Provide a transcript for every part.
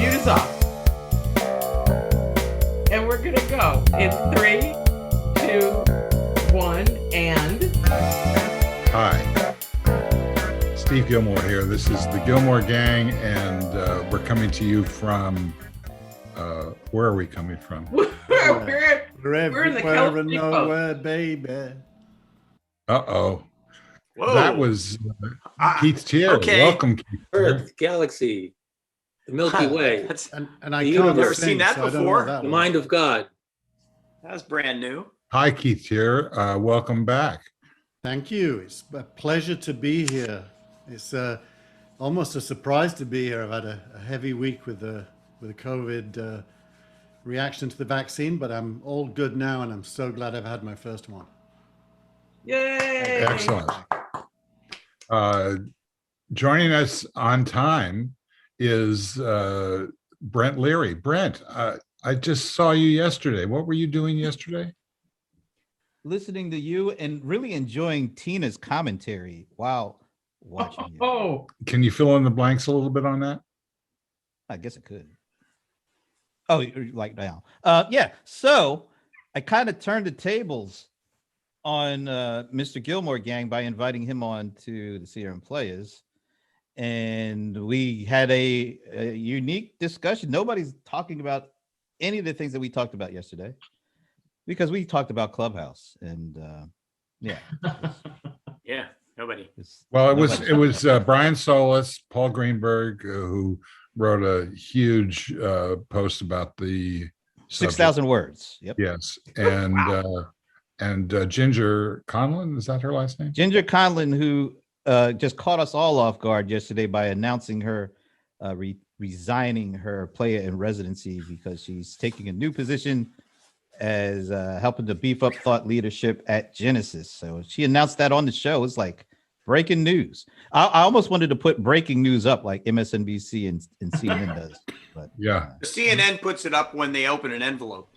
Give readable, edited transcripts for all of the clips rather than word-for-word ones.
mute is off. And we're gonna go in 3, 2, 1, and... Hi, Steve Gillmor here. This is the Gillmor Gang, and we're coming to you from, where are we coming from? we're in the Everywhere and California nowhere, baby. Uh-oh. Whoa. That was Keith Teare. Okay. Welcome, Keith Teare. Earth, galaxy, the Milky Way, That's, And I The can't universe. Never seen sing, that so I don't know before. what that the was. mind of God. that's brand new. Hi, Keith Teare. Welcome back. Thank you. It's a pleasure to be here. It's almost a surprise to be here. I've had a heavy week with the COVID reaction to the vaccine, but I'm all good now, and I'm so glad I've had my first one. Yay! Excellent. Joining us on time is Brent Leary. Brent, I just saw you yesterday. What were you doing yesterday? Listening to you and really enjoying Tina's commentary while watching you. Oh, Can you fill in the blanks a little bit on that? I guess it could. Oh, you're like now. Yeah. So I kind of turned the tables on Mr. Gillmor Gang by inviting him on to the Teare and Players. And we had a unique discussion. Nobody's talking about any of the things that we talked about yesterday because we talked about Clubhouse. And yeah. Yeah, nobody. Well, it was Brian Solis, Paul Greenberg, who wrote a huge post about the 6,000 words. Yep. Yes, and Ginger Conlon, is that her last name? Ginger Conlon, who just caught us all off guard yesterday by announcing her resigning her player in residency because she's taking a new position as helping to beef up thought leadership at Genesis. So she announced that on the show. It's like breaking news. I almost wanted to put breaking news up like MSNBC and CNN does. But Yeah. CNN puts it up when they open an envelope.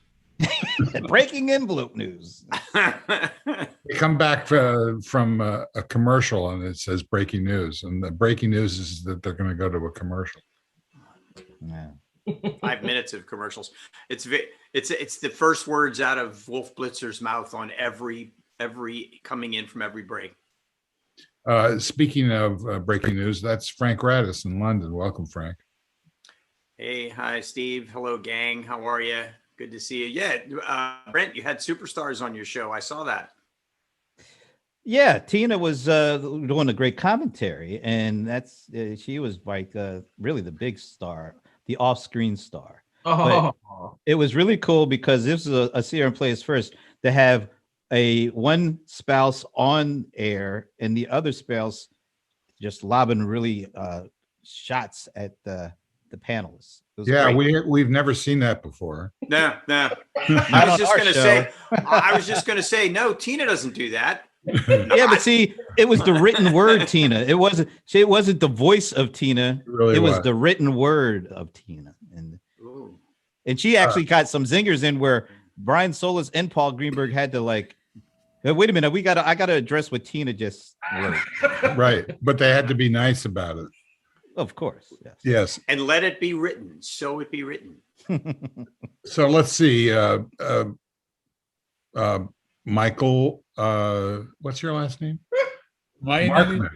breaking envelope news. They come back from a commercial and it says breaking news, and the breaking news is that they're going to go to a commercial. Yeah. 5 minutes of commercials. It's the first words out of Wolf Blitzer's mouth on every coming in from every break. Speaking of breaking news, that's Frank Radice in London. Welcome, Frank. Hey, hi, Steve. Hello, gang. How are you? Good to see you. Yeah, Brent, you had superstars on your show. I saw that. Yeah, Tina was doing a great commentary, and that's she was like really the big star, the off-screen star. oh. It was really cool because this is a Teare and Players first to have one spouse on air and the other spouse just lobbing really shots at the panelists. It was Yeah, great. we've never seen that before. No. Not I on was just our going to show. say, I was just going to say, no, Tina doesn't do that. Yeah, but see, it was the written word Tina. It wasn't the voice of Tina. really It was was. the written word of Tina. Ooh. And she actually got some zingers in where Brian Solis and Paul Greenberg had to like, wait a minute, I gotta address what Tina just wrote. Right, but they had to be nice about it. Of course. Yes. Yes. And let it be written. So it be written. So let's see. Michael, what's your last name? My name Markman. is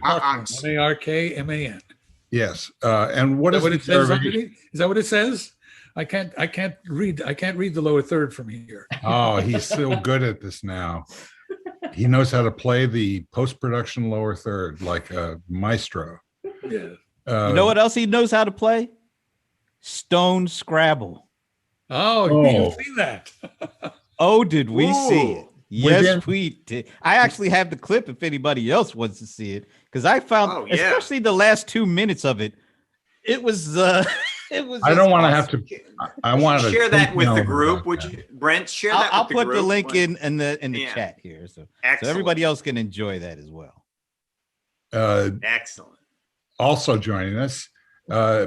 Markman. Markman. Yes. And what is Is that what the it says survey? underneath? Is that what it says? I can't read the lower third from here. Oh, he's so good at this now. He knows how to play the post-production lower third like a maestro. Yeah. You know what else he knows how to play? Stone Scrabble. Oh, you've seen that. Oh, did we see it? Yes, Within- we did. I actually have the clip if anybody else wants to see it, because I found, Oh, yeah. especially the last 2 minutes of it, it was it was. I don't want to have to. I want to share that with the know group. about Would that. you, Brent, share that I'll with the put group? the link when- in the Yeah. chat here, so Excellent. everybody else can enjoy that as well. Excellent. Also joining us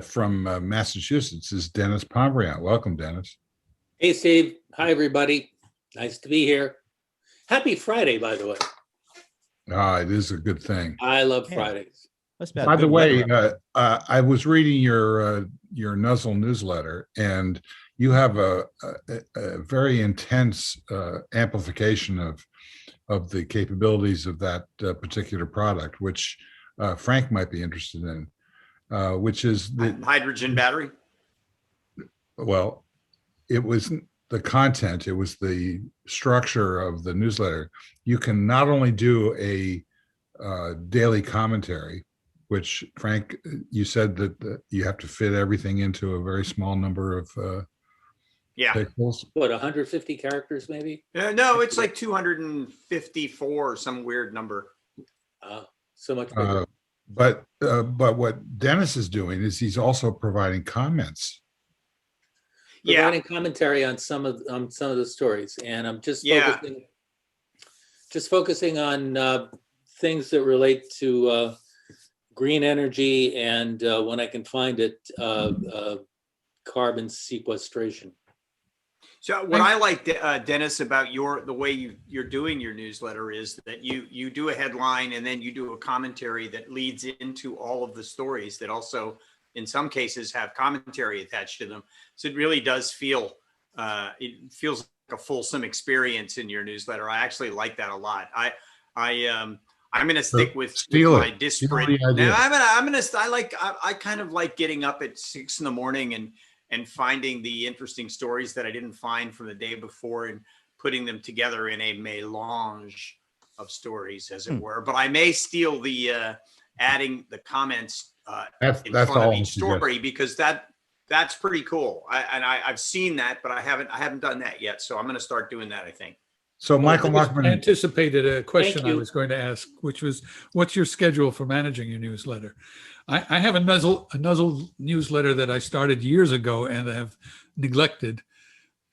from Massachusetts is Denis Pombriant. Welcome, Denis. Hey, Steve. Hi, everybody. Nice to be here. Happy Friday, by the way. It is a good thing. I love Yeah. Fridays. That's about By the good way, weather. I was reading your Nuzzle newsletter, and you have a very intense amplification of the capabilities of that particular product, which Frank might be interested in, which is Hydrogen battery. well, it wasn't the content, it was the structure of the newsletter. You can not only do a daily commentary, which Frank, you said that you have to fit everything into a very small number of Yeah. pixels. What, 150 characters maybe? No, it's like 254, some weird number. So much bigger. But what Denis is doing is he's also providing comments. Yeah. Providing commentary on some of the stories, and I'm just Yeah. focusing on things that relate to green energy and when I can find it, carbon sequestration. So what I like, Denis, about the way you're doing your newsletter is that you do a headline and then you do a commentary that leads into all of the stories that also, in some cases, have commentary attached to them. So it really does feel, it feels like a fulsome experience in your newsletter. I actually like that a lot. I'm going to stick with my disparate. Now I kind of like getting up at 6 a.m. and finding the interesting stories that I didn't find from the day before and putting them together in a melange of stories, as it were. But I may steal the adding the comments That's in front all of each story, because that's pretty cool. I've seen that, but I haven't done that yet. So I'm going to start doing that, I think. So Michael I Markman, anticipated a question Thank I you. was going to ask, which was, what's your schedule for managing your newsletter? I have a Nuzzle newsletter that I started years ago and have neglected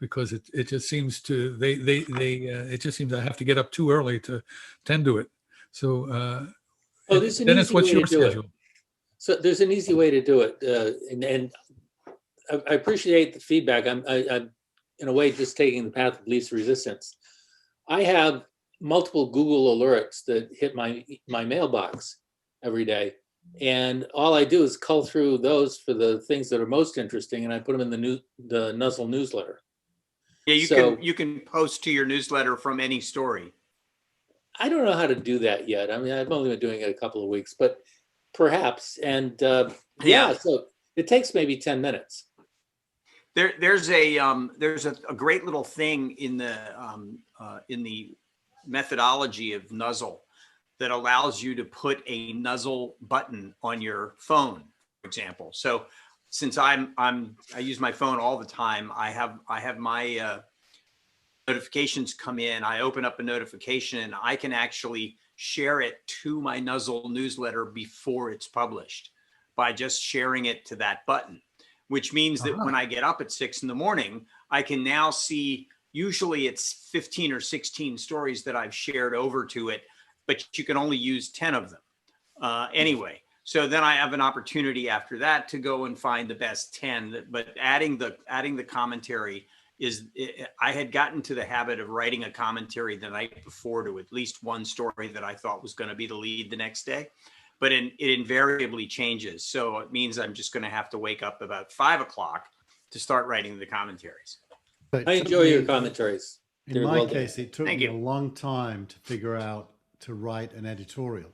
because it just seems to it just seems I have to get up too early to tend to it. So There's an Denis, easy what's way your to do it. schedule? So there's an easy way to do it, and I appreciate the feedback. I'm in a way just taking the path of least resistance. I have multiple Google alerts that hit my mailbox every day, and all I do is cull through those for the things that are most interesting, and I put them in the Nuzzle newsletter. Yeah, you can post to your newsletter from any story. I don't know how to do that yet. I mean, I've only been doing it a couple of weeks, but perhaps. And so it takes maybe 10 minutes. There's a great little thing in the methodology of Nuzzle that allows you to put a Nuzzle button on your phone, for example. So since I use my phone all the time, I have my notifications come in. I open up a notification and I can actually share it to my Nuzzle newsletter before it's published by just sharing it to that button, which means that when I get up at 6 a.m, I can now see, usually it's 15 or 16 stories that I've shared over to it, but you can only use 10 of them anyway. So then I have an opportunity after that to go and find the best 10, but adding the commentary I had gotten to the habit of writing a commentary the night before to at least one story that I thought was going to be the lead the next day, but it invariably changes. So it means I'm just going to have to wake up about 5 o'clock to start writing the commentaries. I enjoy your commentaries. In They're my well case, done. it took Thank me you. a long time to figure out to write an editorial.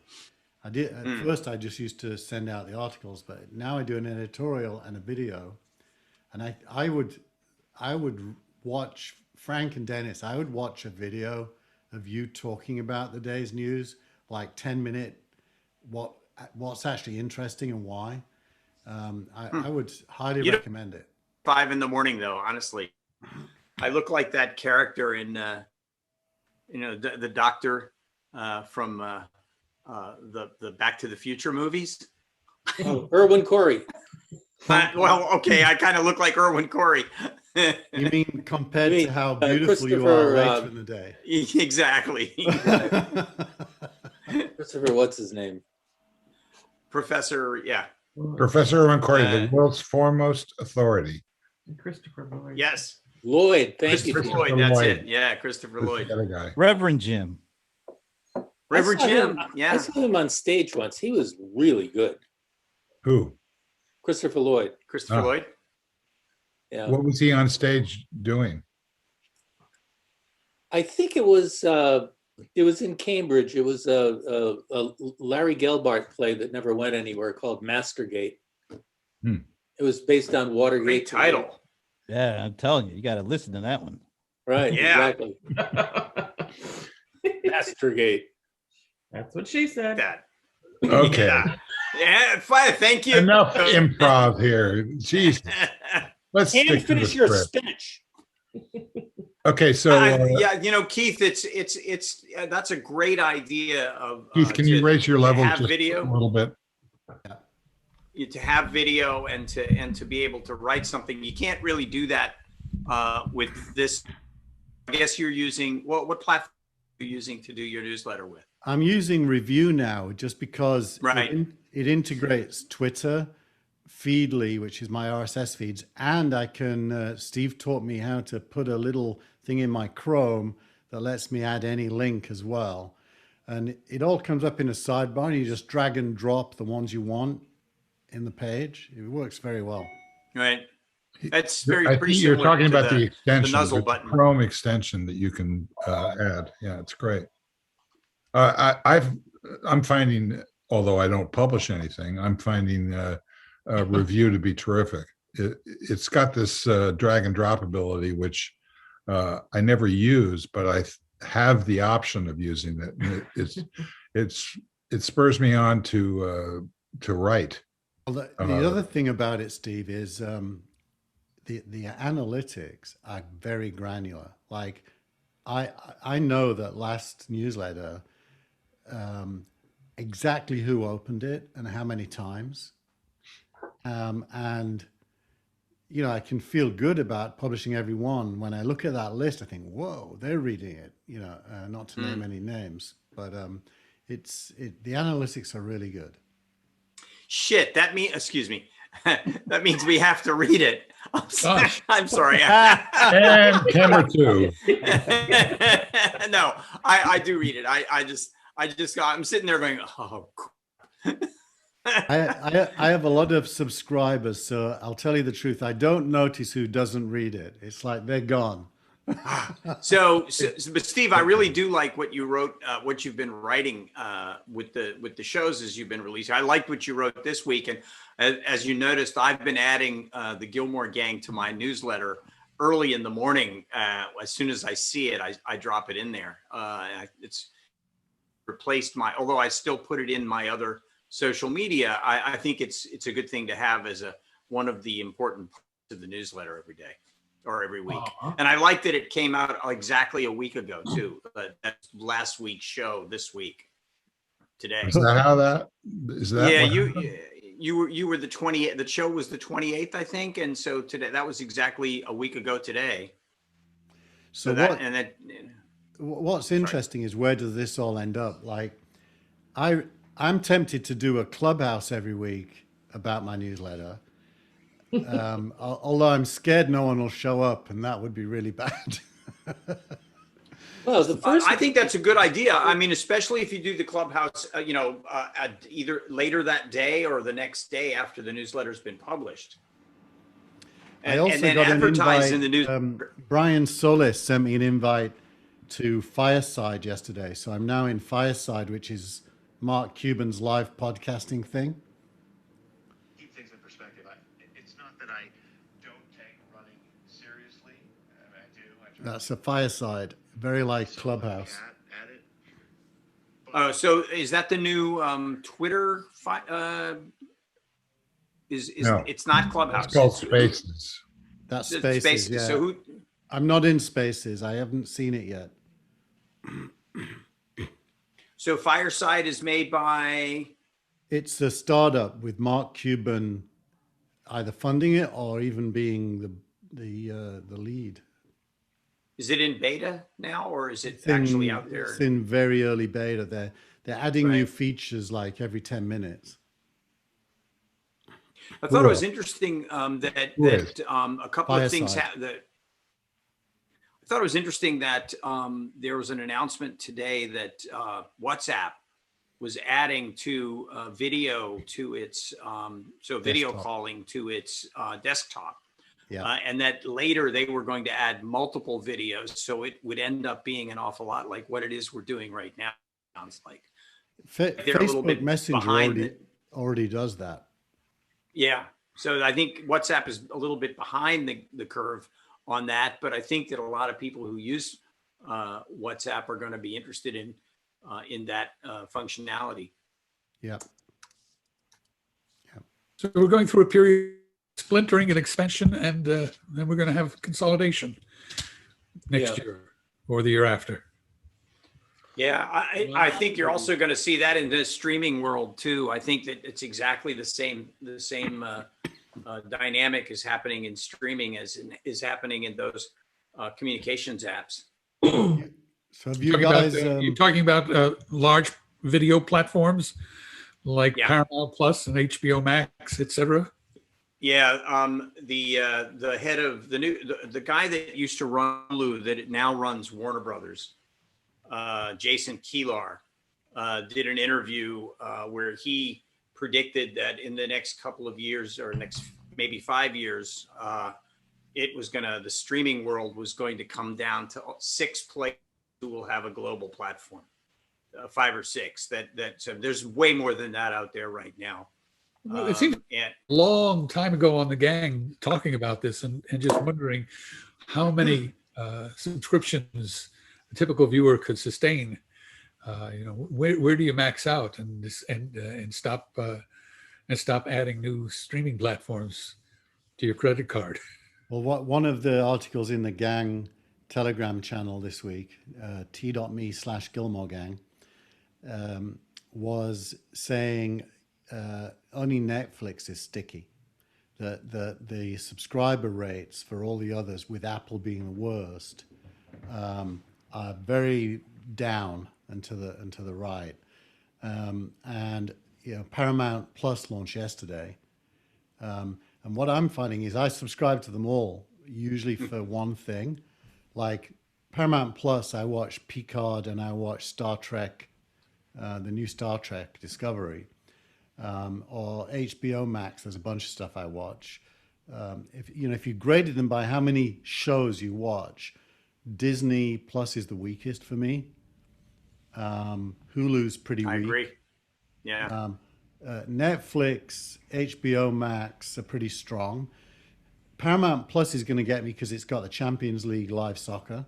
I did at first. I just used to send out the articles, but now I do an editorial and a video. And I would watch Frank and Denis. I would watch a video of you talking about the day's news, like 10-minute, what's actually interesting and why. I would highly recommend it. 5 a.m, though, honestly. I look like that character in, the doctor from the Back to the Future movies. Oh, Erwin Corey. Okay, I kind of look like Erwin Corey. You mean compared to how beautiful you Christopher, are later in the day? Exactly. Christopher, what's his name? Professor, yeah. Professor Erwin Corey, the world's foremost authority. Christopher Lloyd. Yes. Lloyd. Thank you. Christopher Jim. Lloyd, that's Lloyd. it. Yeah, Christopher Who's Lloyd. the other guy? Reverend Jim. River I saw him- Jim. I Yeah. saw him on stage once. He was really good. Who? Christopher Lloyd. Christopher Ah. Lloyd. Yeah. What was he on stage doing? I think it was in Cambridge. It was a Larry Gelbart play that never went anywhere called Mastergate. Hmm. It was based on Watergate. Great title. Yeah, I'm telling you, you got to listen to that one. Right, Yeah. exactly. Mastergate. That's what she said. That. Okay. Yeah. Fine. Thank you. Enough improv here. Jeez. Let's And stick to the finish your script. spinach. Okay, so Yeah, Keith, it's that's a great idea of Keith, can you raise your level have just video? a little bit? To have video and to be able to write something. You can't really do that with this. I guess you're using what platform are you using to do your newsletter with? I'm using Review now just because Right. it integrates Twitter, Feedly, which is my RSS feeds, and I can, Steve taught me how to put a little thing in my Chrome that lets me add any link as well. And it all comes up in a sidebar, and you just drag and drop the ones you want in the page. It works very well. Right. That's I pretty think you're similar talking to about the extension, nuzzle the button. Chrome extension that you can add. Yeah, it's great. I'm finding, although I don't publish anything, I'm finding Review to be terrific. It's got this drag and drop ability, which I never use, but I have the option of using it. And it spurs me on to write. Well, the other thing about it, Steve, is the analytics are very granular. Like I know that last newsletter, exactly who opened it and how many times. And, you know, I can feel good about publishing every one. When I look at that list, I think, whoa, they're reading it, you know, not to name any names, but the analytics are really good. Shit, excuse me. That means we have to read it. Gosh. I'm sorry. And camera two. No, I do read it. I'm sitting there going, oh. I have a lot of subscribers, so I'll tell you the truth. I don't notice who doesn't read it. It's like they're gone. But Steve, I really do like what you wrote, what you've been writing with the shows as you've been releasing. I liked what you wrote this week, and as you noticed, I've been adding the Gillmor Gang to my newsletter early in the morning. As soon as I see it, I drop it in there. It's replaced although I still put it in my other social media. I think it's a good thing to have as one of the important parts of the newsletter every day. Or every week. And I like that it came out exactly a week ago too. That's last week's show this week today. Is that Yeah, what you happened? you were the 28th. The show was the 28th, I think, and so today that was exactly a week ago today. So what's interesting is, where does this all end up? Like, I'm tempted to do a clubhouse every week about my newsletter. Although I'm scared no one will show up, and that would be really bad. Well, I think that's a good idea. I mean, especially if you do the clubhouse, at either later that day or the next day after the newsletter's been published. I also then got an advertise invite. in the news. Brian Solis sent me an invite to Fireside yesterday, so I'm now in Fireside, which is Mark Cuban's live podcasting thing. Keep things in perspective. It's not that I don't take running seriously. I do. That's a Fireside, very like Clubhouse. At it. Oh, so is that the new Twitter? No. It's not Clubhouse? It's called Spaces. That's It's Spaces. Yeah. So I'm not in Spaces. I haven't seen it yet. So Fireside is made by. It's a startup with Mark Cuban either funding it or even being the lead. Is it in beta now, or is it It's in- actually out there? It's in very early beta. They're adding new Right. features like every 10 minutes. I thought it was Cool. interesting that Who is? a couple of things Fireside. that. I thought it was interesting that there was an announcement today that WhatsApp was adding to video to its video Desktop. calling to its desktop. Yeah. And that later they were going to add multiple videos, so it would end up being an awful lot like what it is we're doing right now. Sounds like they're a little Facebook bit Messenger behind already does that. Yeah. So I think WhatsApp is a little bit behind the curve on that, but I think that a lot of people who use WhatsApp are going to be interested in that functionality. Yeah. So we're going through a period of splintering and expansion, and then we're going to have consolidation next year or the year after. Yeah, I think you're also going to see that in the streaming world too. I think that it's exactly the same dynamic is happening in streaming as is happening in those communications apps. So have you guys? You're talking about large video platforms like Yeah. Paramount Plus and HBO Max, etc. Yeah, the head of the guy that used to run Hulu that now runs Warner Brothers, Jason Kilar, did an interview where he predicted that in the next couple of years or next maybe 5 years, the streaming world was going to come down to 6 players who will have a global platform, 5 or 6. So there's way more than that out there right now. Well, it seems And a long time ago on the gang talking about this and just wondering how many subscriptions a typical viewer could sustain. Where do you max out and stop adding new streaming platforms to your credit card? Well, one of the articles in the gang Telegram channel this week, t.me/Gillmor Gang, was saying only Netflix is sticky. The subscriber rates for all the others, with Apple being the worst, are very down and to the right. And Paramount Plus launched yesterday. And what I'm finding is I subscribe to them all, usually for one thing. Like Paramount Plus, I watch Picard and I watch Star Trek, the new Star Trek Discovery. Or HBO Max, there's a bunch of stuff I watch. If you graded them by how many shows you watch, Disney Plus is the weakest for me. Hulu's pretty weak. I agree. Yeah. Netflix, HBO Max are pretty strong. Paramount Plus is going to get me because it's got the Champions League live soccer.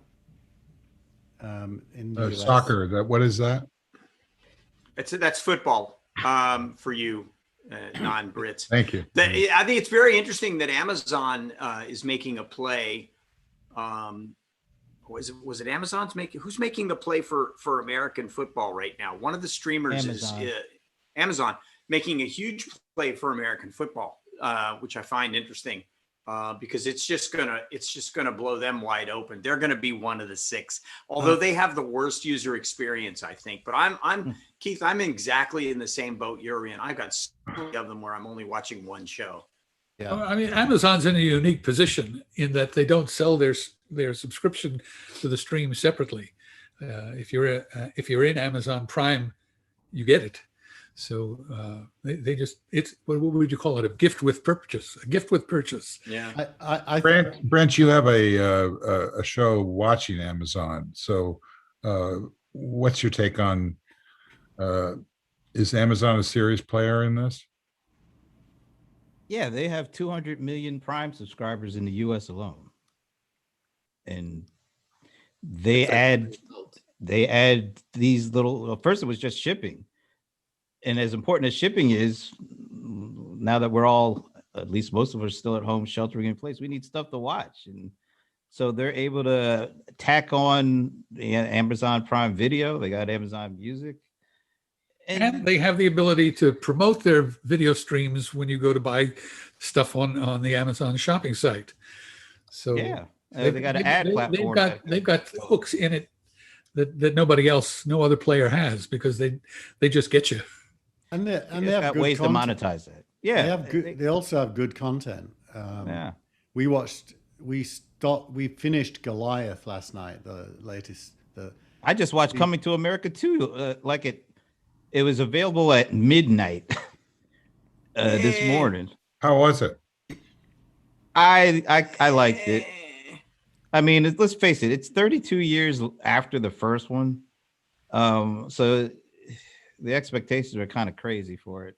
In the US. Soccer, what is that? That's football for you non-Brits. Thank you. I think it's very interesting that Amazon is making a play. Was it Amazon's who's making the play for American football right now? One of the streamers is Amazon making a huge play for American football, which I find interesting because it's just gonna blow them wide open. They're gonna be one of the 6, although they have the worst user experience, I think. But I'm Keith. I'm exactly in the same boat you're in. I've got so many of them where I'm only watching one show. Yeah. Well, I mean, Amazon's in a unique position in that they don't sell their subscription to the stream separately. If you're in Amazon Prime, you get it. So it's what would you call it? A gift with purchase. A gift with purchase. Yeah. Brent, you have a show watching Amazon. So what's your take on? Is Amazon a serious player in this? Yeah, they have 200 million Prime subscribers in the US alone. And they add these little, well, first it was just shipping. And as important as shipping is, now that we're all, at least most of us, still at home sheltering in place, we need stuff to watch. And so they're able to tack on the Amazon Prime Video. They got Amazon Music. And they have the ability to promote their video streams when you go to buy stuff on the Amazon shopping site. So yeah, they got an ad platform. They've got hooks in it that no other player has, because they just get you. And they They have got good ways content. to monetize it. Yeah, They also have good content. yeah. We we finished Goliath last night, the latest. I just watched Coming to America too. It was available at midnight this morning. How was it? I liked it. I mean, let's face it, it's 32 years after the first one. So the expectations are kind of crazy for it.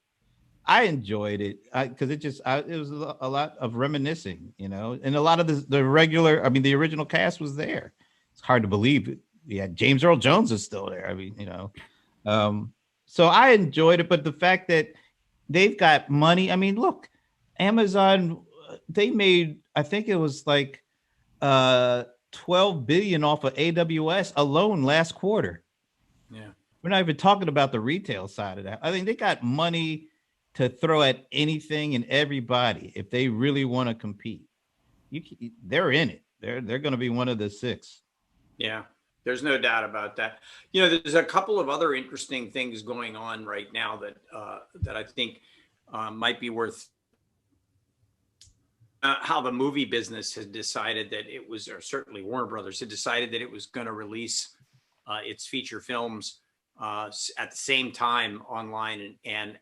I enjoyed it because it was a lot of reminiscing, and a lot of the regular, the original cast was there. It's hard to believe it. Yeah, James Earl Jones is still there. So I enjoyed it, but the fact that they've got money, look, Amazon, they made, I think it was like 12 billion off of AWS alone last quarter. Yeah. We're not even talking about the retail side of that. I think they got money to throw at anything and everybody if they really want to compete. They're in it. They're going to be one of the 6. Yeah, there's no doubt about that. There's a couple of other interesting things going on right now that I think might be worth. How the movie business had decided that it was, or certainly Warner Brothers had decided that it was going to release its feature films at the same time online and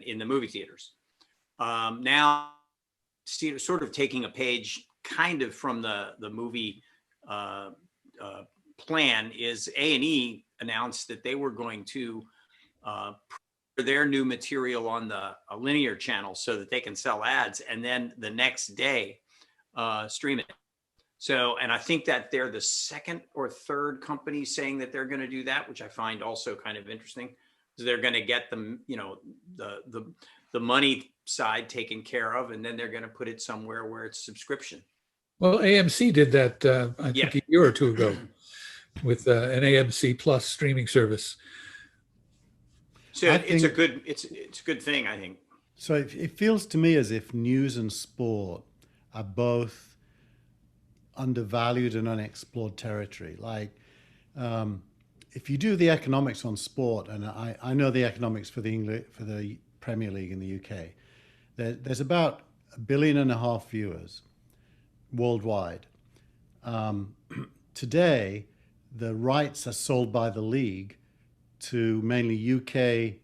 in the movie theaters. Now, sort of taking a page kind of from the movie plan, is A&E announced that they were going to their new material on a linear channel so that they can sell ads, and then the next day stream it. So, and I think that they're the second or third company saying that they're going to do that, which I find also kind of interesting. So they're going to get them, the money side taken care of, and then they're going to put it somewhere where it's subscription. Well, AMC did that, I think a year or two ago with an AMC Plus streaming service. So it's a good thing, I think. So it feels to me as if news and sport are both undervalued and unexplored territory. Like, if you do the economics on sport, and I know the economics for the Premier League in the UK, there's about 1.5 billion viewers worldwide. Today, the rights are sold by the league to mainly UK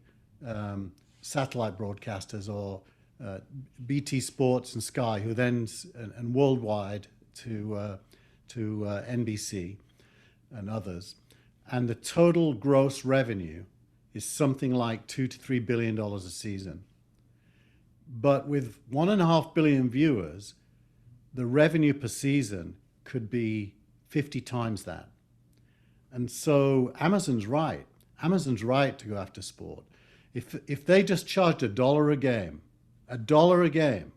satellite broadcasters or BT Sports and Sky, who then and worldwide to NBC and others. And the total gross revenue is something like $2 to $3 billion a season. But with 1.5 billion viewers, the revenue per season could be 50 times that. And so Amazon's right. Amazon's right to go after sport. If they just charged $1 a game,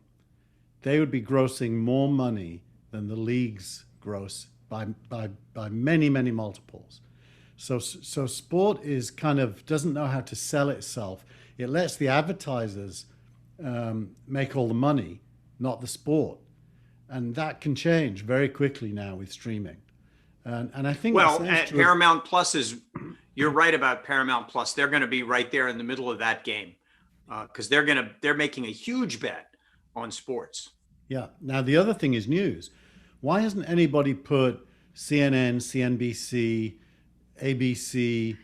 they would be grossing more money than the leagues gross by many, many multiples. So sport is doesn't know how to sell itself. It lets the advertisers make all the money, not the sport. And that can change very quickly now with streaming. And I think Paramount Plus you're right about Paramount Plus. They're going to be right there in the middle of that game because they're making a huge bet on sports. Yeah. Now the other thing is news. Why hasn't anybody put CNN, CNBC, ABC,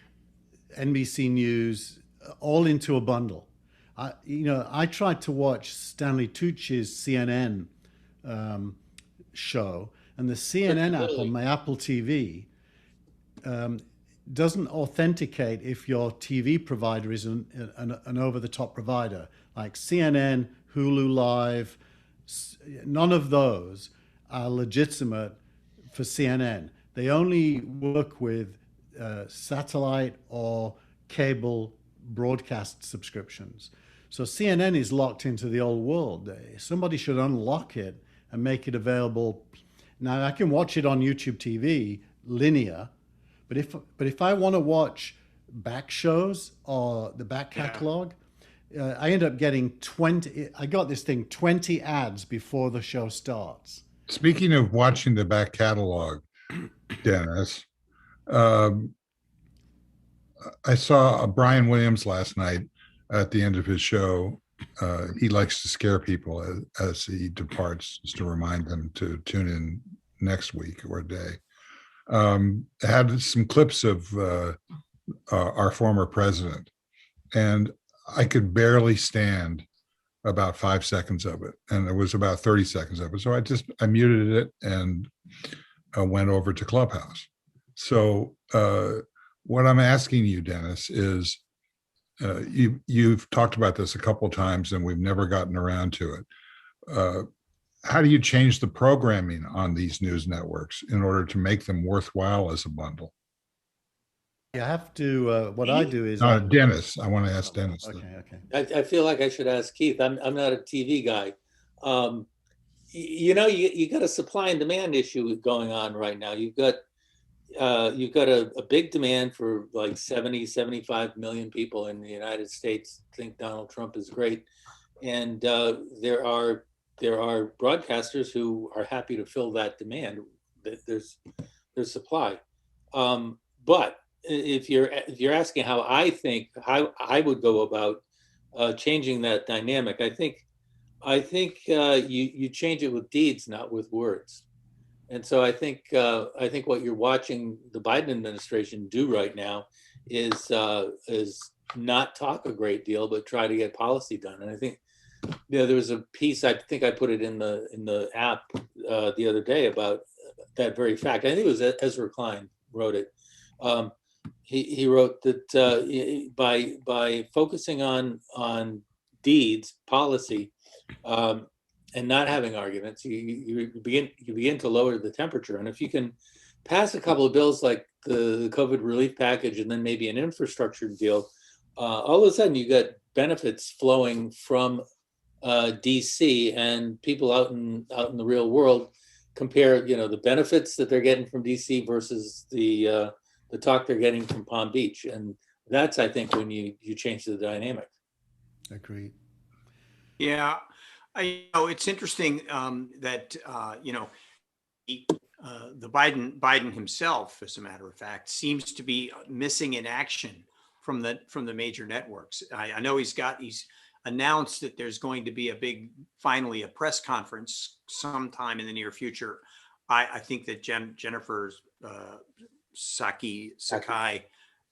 NBC News all into a bundle? I tried to watch Stanley Tucci's CNN show, and the CNN app on my Apple TV doesn't authenticate if your TV provider is an over-the-top provider. Like CNN, Hulu Live, none of those are legitimate for CNN. They only work with satellite or cable broadcast subscriptions. So CNN is locked into the old world. Somebody should unlock it and make it available. Now I can watch it on YouTube TV linear, but if I want to watch back shows or the back catalog, I end up getting 20. I got this thing 20 ads before the show starts. Speaking of watching the back catalog, Dennis, I saw Brian Williams last night at the end of his show. He likes to scare people as he departs, just to remind them to tune in next week or day, had some clips of our former president, and I could barely stand about 5 seconds of it, and it was about 30 seconds of it. So I muted it and went over to Clubhouse. So what I'm asking you, Denis, is you've talked about this a couple of times and we've never gotten around to it. How do you change the programming on these news networks in order to make them worthwhile as a bundle? You have to, what I do is. Denis, I want to ask Denis. Okay. I feel like I should ask Keith. I'm not a TV guy. You got a supply and demand issue going on right now. You've got a big demand for like 70, 75 million people in the United States think Donald Trump is great. And there are broadcasters who are happy to fill that demand. There's supply. But if you're asking how I would go about changing that dynamic, I think you change it with deeds, not with words. And so I think what you're watching the Biden administration do right now is not talk a great deal, but try to get policy done. And I think there was a piece, I think I put it in the app the other day about that very fact. I think it was Ezra Klein wrote it. He wrote that by focusing on deeds, policy, and not having arguments, you begin to lower the temperature. And if you can pass a couple of bills like the COVID relief package and then maybe an infrastructure deal, all of a sudden you got benefits flowing from DC, and people out in the real world compare the benefits that they're getting from DC versus the talk they're getting from Palm Beach. And that's, I think, when you change the dynamic. Agreed. Yeah, it's interesting that the Biden himself, as a matter of fact, seems to be missing in action from the major networks. I know he's announced that there's going to be finally a press conference sometime in the near future. I think that Jennifer Sakai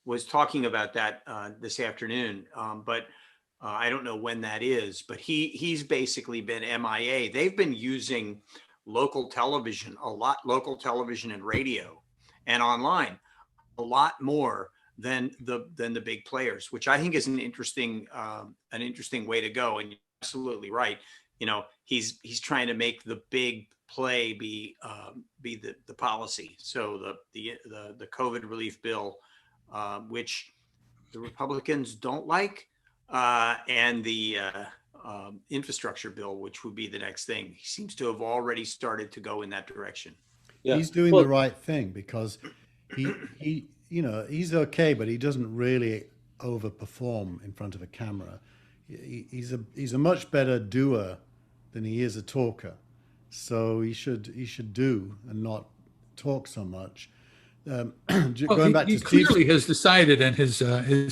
was talking about that this afternoon, but I don't know when that is. But he's basically been MIA. They've been using local television local television and radio and online a lot more than the big players, which I think is an interesting way to go. And you're absolutely right. He's trying to make the big play be the policy. So the COVID relief bill, which the Republicans don't like, and the infrastructure bill, which would be the next thing. He seems to have already started to go in that direction. Yeah. He's doing the right thing because he's okay, but he doesn't really overperform in front of a camera. He's a much better doer than he is a talker. So he should do and not talk so much. Going back to Steve, clearly has decided, and his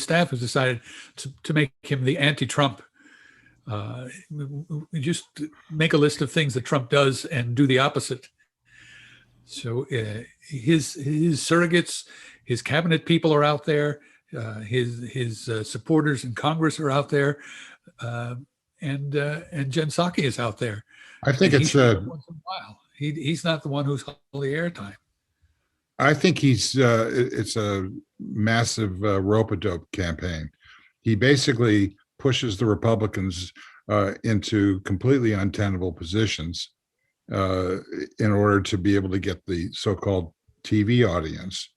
staff has decided to make him the anti-Trump. Just make a list of things that Trump does and do the opposite. So his surrogates, his cabinet people are out there. His supporters in Congress are out there, and Jen Psaki is out there. I think once in a while. He's not the one who's holding the airtime. I think it's a massive rope-a-dope campaign. He basically pushes the Republicans into completely untenable positions in order to be able to get the so-called TV audience.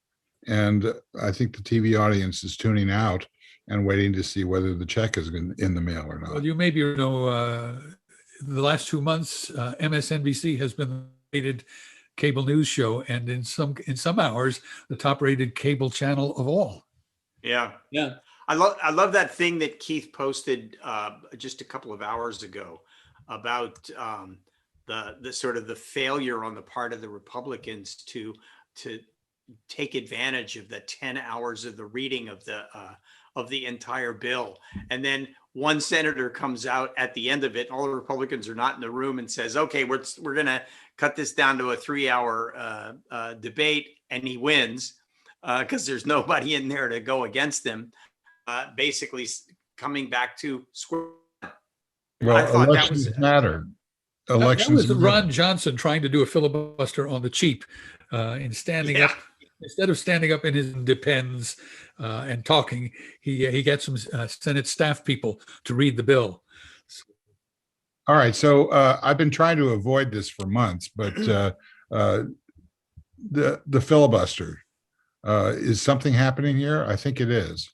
And I think the TV audience is tuning out and waiting to see whether the check is in the mail or not. Well, you maybe the last 2 months, MSNBC has been the rated cable news show, and in some hours, the top-rated cable channel of all. Yeah. I love that thing that Keith posted just a couple of hours ago about the sort of the failure on the part of the Republicans to take advantage of the 10 hours of the reading of the entire bill. And then one senator comes out at the end of it, all the Republicans are not in the room, and says, okay, we're going to cut this down to a 3-hour debate, and he wins because there's nobody in there to go against him. Basically coming back to square. I Well, thought that elections was matter. That Elections was matter. Ron Johnson trying to do a filibuster on the cheap, in standing up. Instead of standing up in his depends and talking, he gets some Senate staff people to read the bill. All right, so I've been trying to avoid this for months, but the filibuster, is something happening here? I think it is.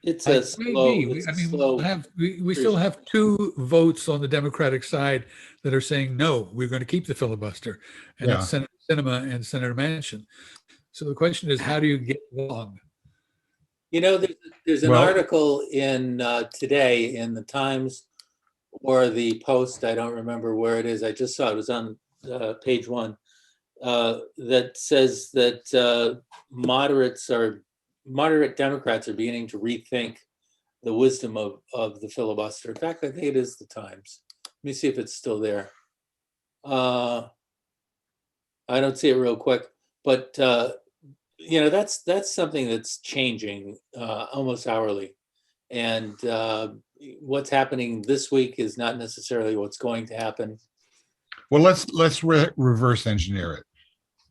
It's a slow, Maybe. it's I a mean, slow. we still have 2 votes on the Democratic side that are saying, no, we're going to keep the filibuster. And Yeah. that's Senator Sinema and Senator Manchin. So the question is, how do you get along? You know, there's an Well- article in today in the Times or the Post. I don't remember where it is. I just saw it was on page 1 that says that moderate Democrats are beginning to rethink the wisdom of the filibuster. In fact, I think it is the Times. Let me see if it's still there. I don't see it real quick, but you know, that's something that's changing almost hourly. And what's happening this week is not necessarily what's going to happen. Well, let's reverse engineer it.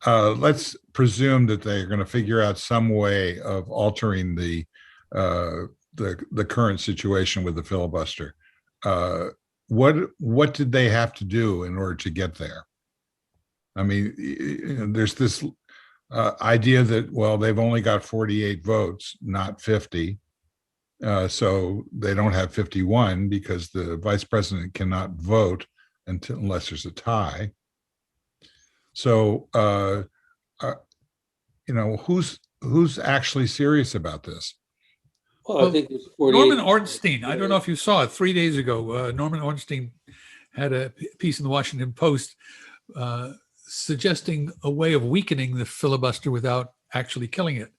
Let's presume that they're going to figure out some way of altering the current situation with the filibuster. What did they have to do in order to get there? I mean, you know, there's this idea that, well, they've only got 48 votes, not 50. So they don't have 51 because the vice president cannot vote unless there's a tie. So, you know, who's actually serious about this? Well, I think it's 48. Norman Ornstein, I don't know if you saw it 3 days ago. Norman Ornstein had a piece in the Washington Post suggesting a way of weakening the filibuster without actually killing it.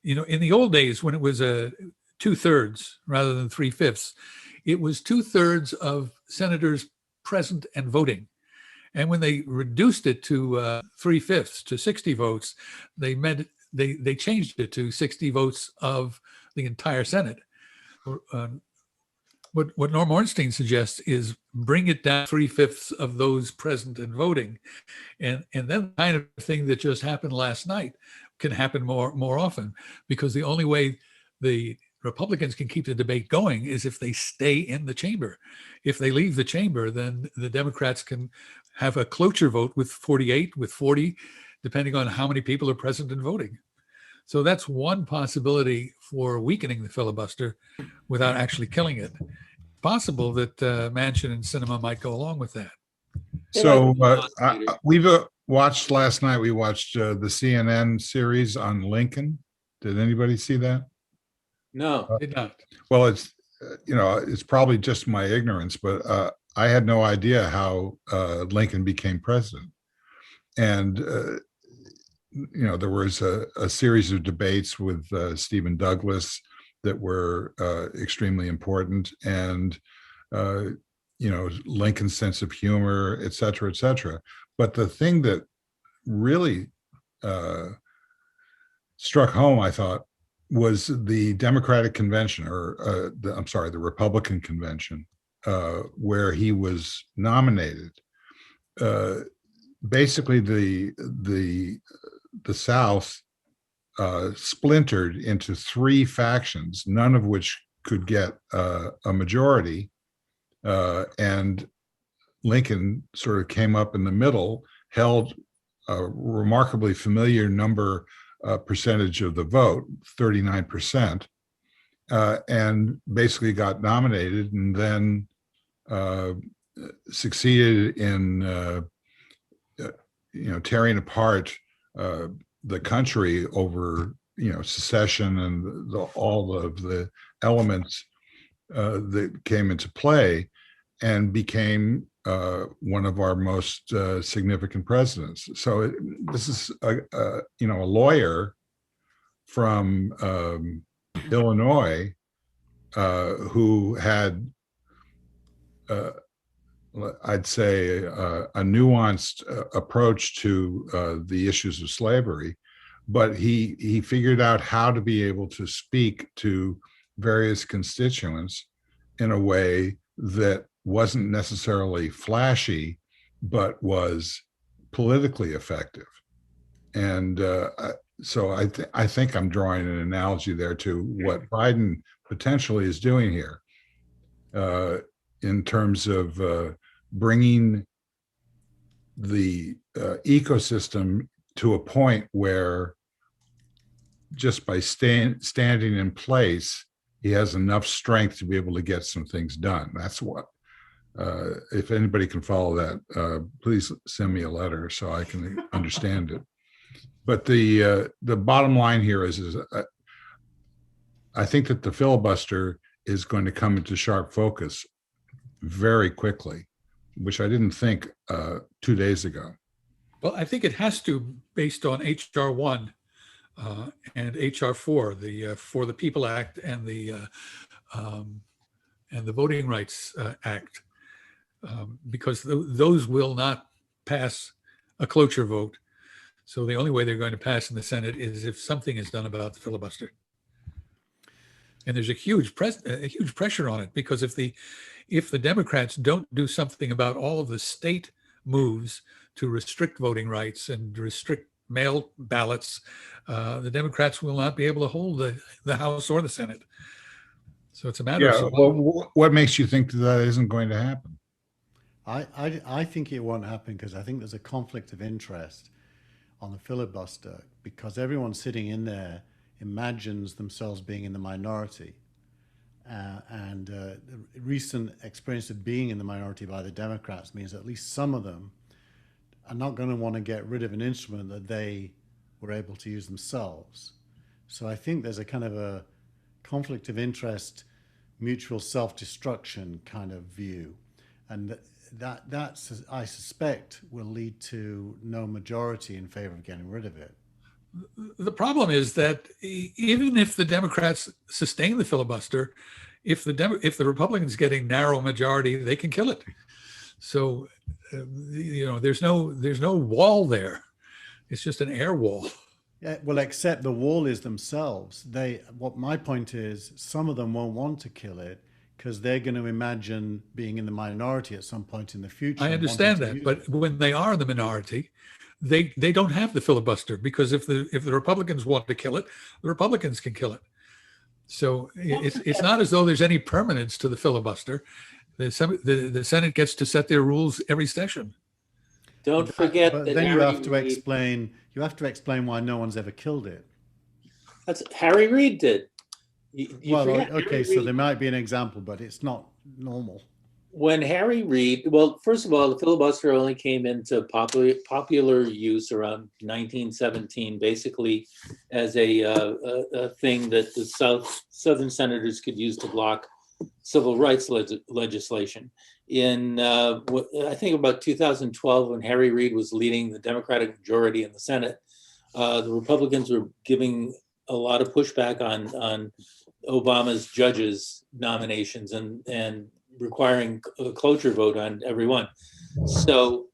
You know, in the old days when it was 2/3 rather than 3/5, it was 2/3 of senators present and voting. And when they reduced it to 3/5 to 60 votes, they changed it to 60 votes of the entire Senate. What Norm Ornstein suggests is bring it down 3/5 of those present and voting, and then the kind of thing that just happened last night can happen more often, because the only way the Republicans can keep the debate going is if they stay in the chamber. If they leave the chamber, then the Democrats can have a cloture vote with 48, with 40, depending on how many people are present and voting. So that's one possibility for weakening the filibuster without actually killing it. Possible that Manchin and Sinema might go along with that. So we've watched last night. We watched the CNN series on Lincoln. Did anybody see that? No. Did not. Well, it's you know, it's probably just my ignorance, but I had no idea how Lincoln became president. And you know, there was a series of debates with Stephen Douglas that were extremely important, and you know, Lincoln's sense of humor, et cetera, et cetera. But the thing that really struck home, I thought, was the Democratic convention, or the Republican convention, where he was nominated. Basically, the South splintered into 3 factions, none of which could get a majority, and Lincoln sort of came up in the middle, held a remarkably familiar percentage of the vote, 39%, and basically got nominated, and then succeeded in you know, tearing apart the country over, you know, secession and all of the elements that came into play, and became one of our most significant presidents. So this is you know, a lawyer from Illinois who had I'd say, a nuanced approach to the issues of slavery, but he figured out how to be able to speak to various constituents in a way that wasn't necessarily flashy, but was politically effective. And so I think I'm drawing an analogy there to what Biden potentially is doing here, in terms of bringing the ecosystem to a point where just by standing in place, he has enough strength to be able to get some things done. That's what, if anybody can follow that, please send me a letter so I can understand it. But the bottom line here is I think that the filibuster is going to come into sharp focus very quickly, which I didn't think 2 days ago. Well, I think it has to, based on HR 1 and HR 4, the For the People Act and the Voting Rights Act, because those will not pass a cloture vote. So the only way they're going to pass in the Senate is if something is done about the filibuster. And there's a huge pressure on it, because if the Democrats don't do something about all of the state moves to restrict voting rights and restrict mail ballots, the Democrats will not be able to hold the House or the Senate. So it's a matter of well, what makes you think that isn't going to happen? I think it won't happen because I think there's a conflict of interest on the filibuster, because everyone sitting in there imagines themselves being in the minority. And the recent experience of being in the minority by the Democrats means at least some of them are not going to want to get rid of an instrument that they were able to use themselves. So I think there's a kind of a conflict of interest, mutual self-destruction kind of view. And that I suspect will lead to no majority in favor of getting rid of it. The problem is that even if the Democrats sustain the filibuster, if the Republicans getting narrow majority, they can kill it. So, there's no wall there. It's just an air wall. Yeah, well, except the wall is themselves. What my point is, some of them won't want to kill it because they're going to imagine being in the minority at some point in the future. I understand that, but when they are the minority, they don't have the filibuster, because if the Republicans want to kill it, the Republicans can kill it. So it's not as though there's any permanence to the filibuster. The Senate gets to set their rules every session. Don't forget but that then Harry you have to Reid- explain why no one's ever killed it. That's Harry Reid did. You Well, forget okay, Harry so Reid- there might be an example, but it's not normal. when Harry Reid, well, first of all, the filibuster only came into popular use around 1917, basically as a thing that the Southern senators could use to block civil rights legislation. In I think about 2012, when Harry Reid was leading the Democratic majority in the Senate, the Republicans were giving a lot of pushback on Obama's judges nominations and requiring a cloture vote on every one. So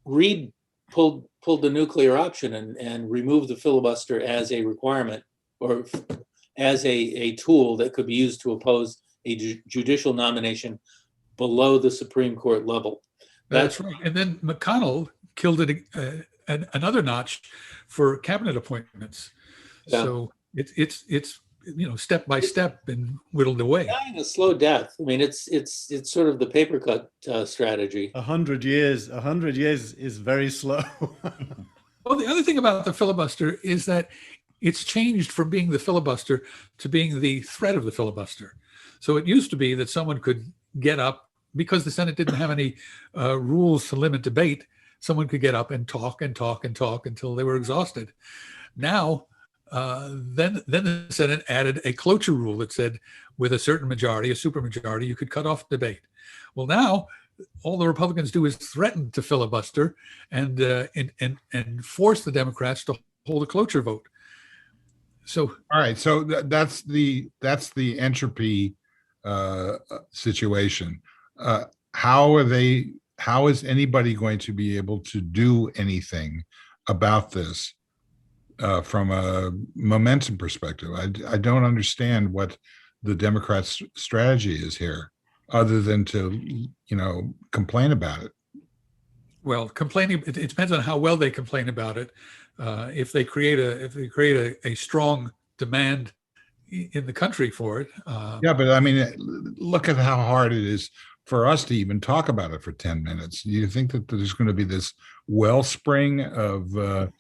Reid pulled the nuclear option and removed the filibuster as a requirement, or as a tool that could be used to oppose a judicial nomination below the Supreme Court level. That's right. And then McConnell killed it another notch for cabinet appointments. Yeah. So it's step by step and whittled away. Dying a slow death. I mean, it's sort of the paper cut strategy. 100 years is very slow. Well, the other thing about the filibuster is that it's changed from being the filibuster to being the threat of the filibuster. So it used to be that someone could get up, because the Senate didn't have any rules to limit debate. Someone could get up and talk and talk and talk until they were exhausted. Now, then the Senate added a cloture rule that said, with a certain majority, a supermajority, you could cut off debate. Well, now all the Republicans do is threaten to filibuster and force the Democrats to hold a cloture vote. So, all right, so that's the entropy situation. how are they? How is anybody going to be able to do anything about this from a momentum perspective? I don't understand what the Democrats' strategy is here, other than to complain about it. Well, complaining, it depends on how well they complain about it. If they create a strong demand in the country for it. Yeah, but I mean, look at how hard it is for us to even talk about it for 10 minutes. Do you think that there's going to be this wellspring of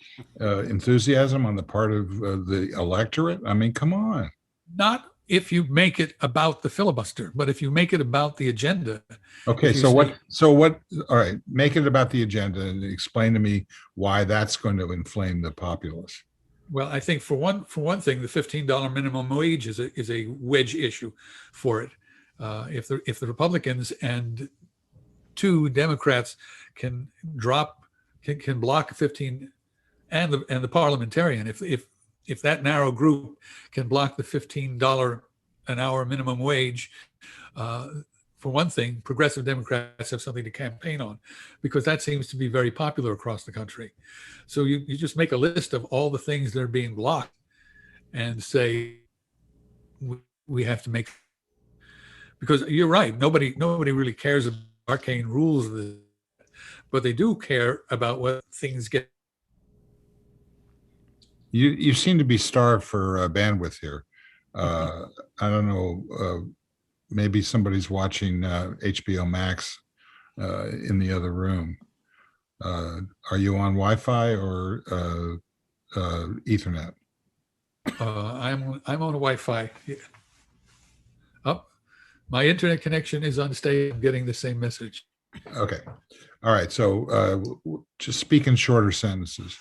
enthusiasm on the part of the electorate? I mean, come on. Not if you make it about the filibuster, but if you make it about the agenda. Okay, so what, all right, make it about the agenda and explain to me why that's going to inflame the populace. Well, I think for one thing, the $15 minimum wage is a wedge issue for it. If the Republicans and 2 Democrats can block 15, and the parliamentarian, if that narrow group can block the $15 an hour minimum wage, for one thing, progressive Democrats have something to campaign on, because that seems to be very popular across the country. So you just make a list of all the things that are being blocked and say, we have to make, because you're right, nobody really cares about arcane rules, but they do care about what things get. You seem to be starved for bandwidth here. I don't know. Maybe somebody's watching HBO Max in the other room. Are you on Wi-Fi or Ethernet? I'm on a Wi-Fi. Yeah. Oh, my internet connection is unstable. I'm getting the same message. Okay. All right. So just speak in shorter sentences.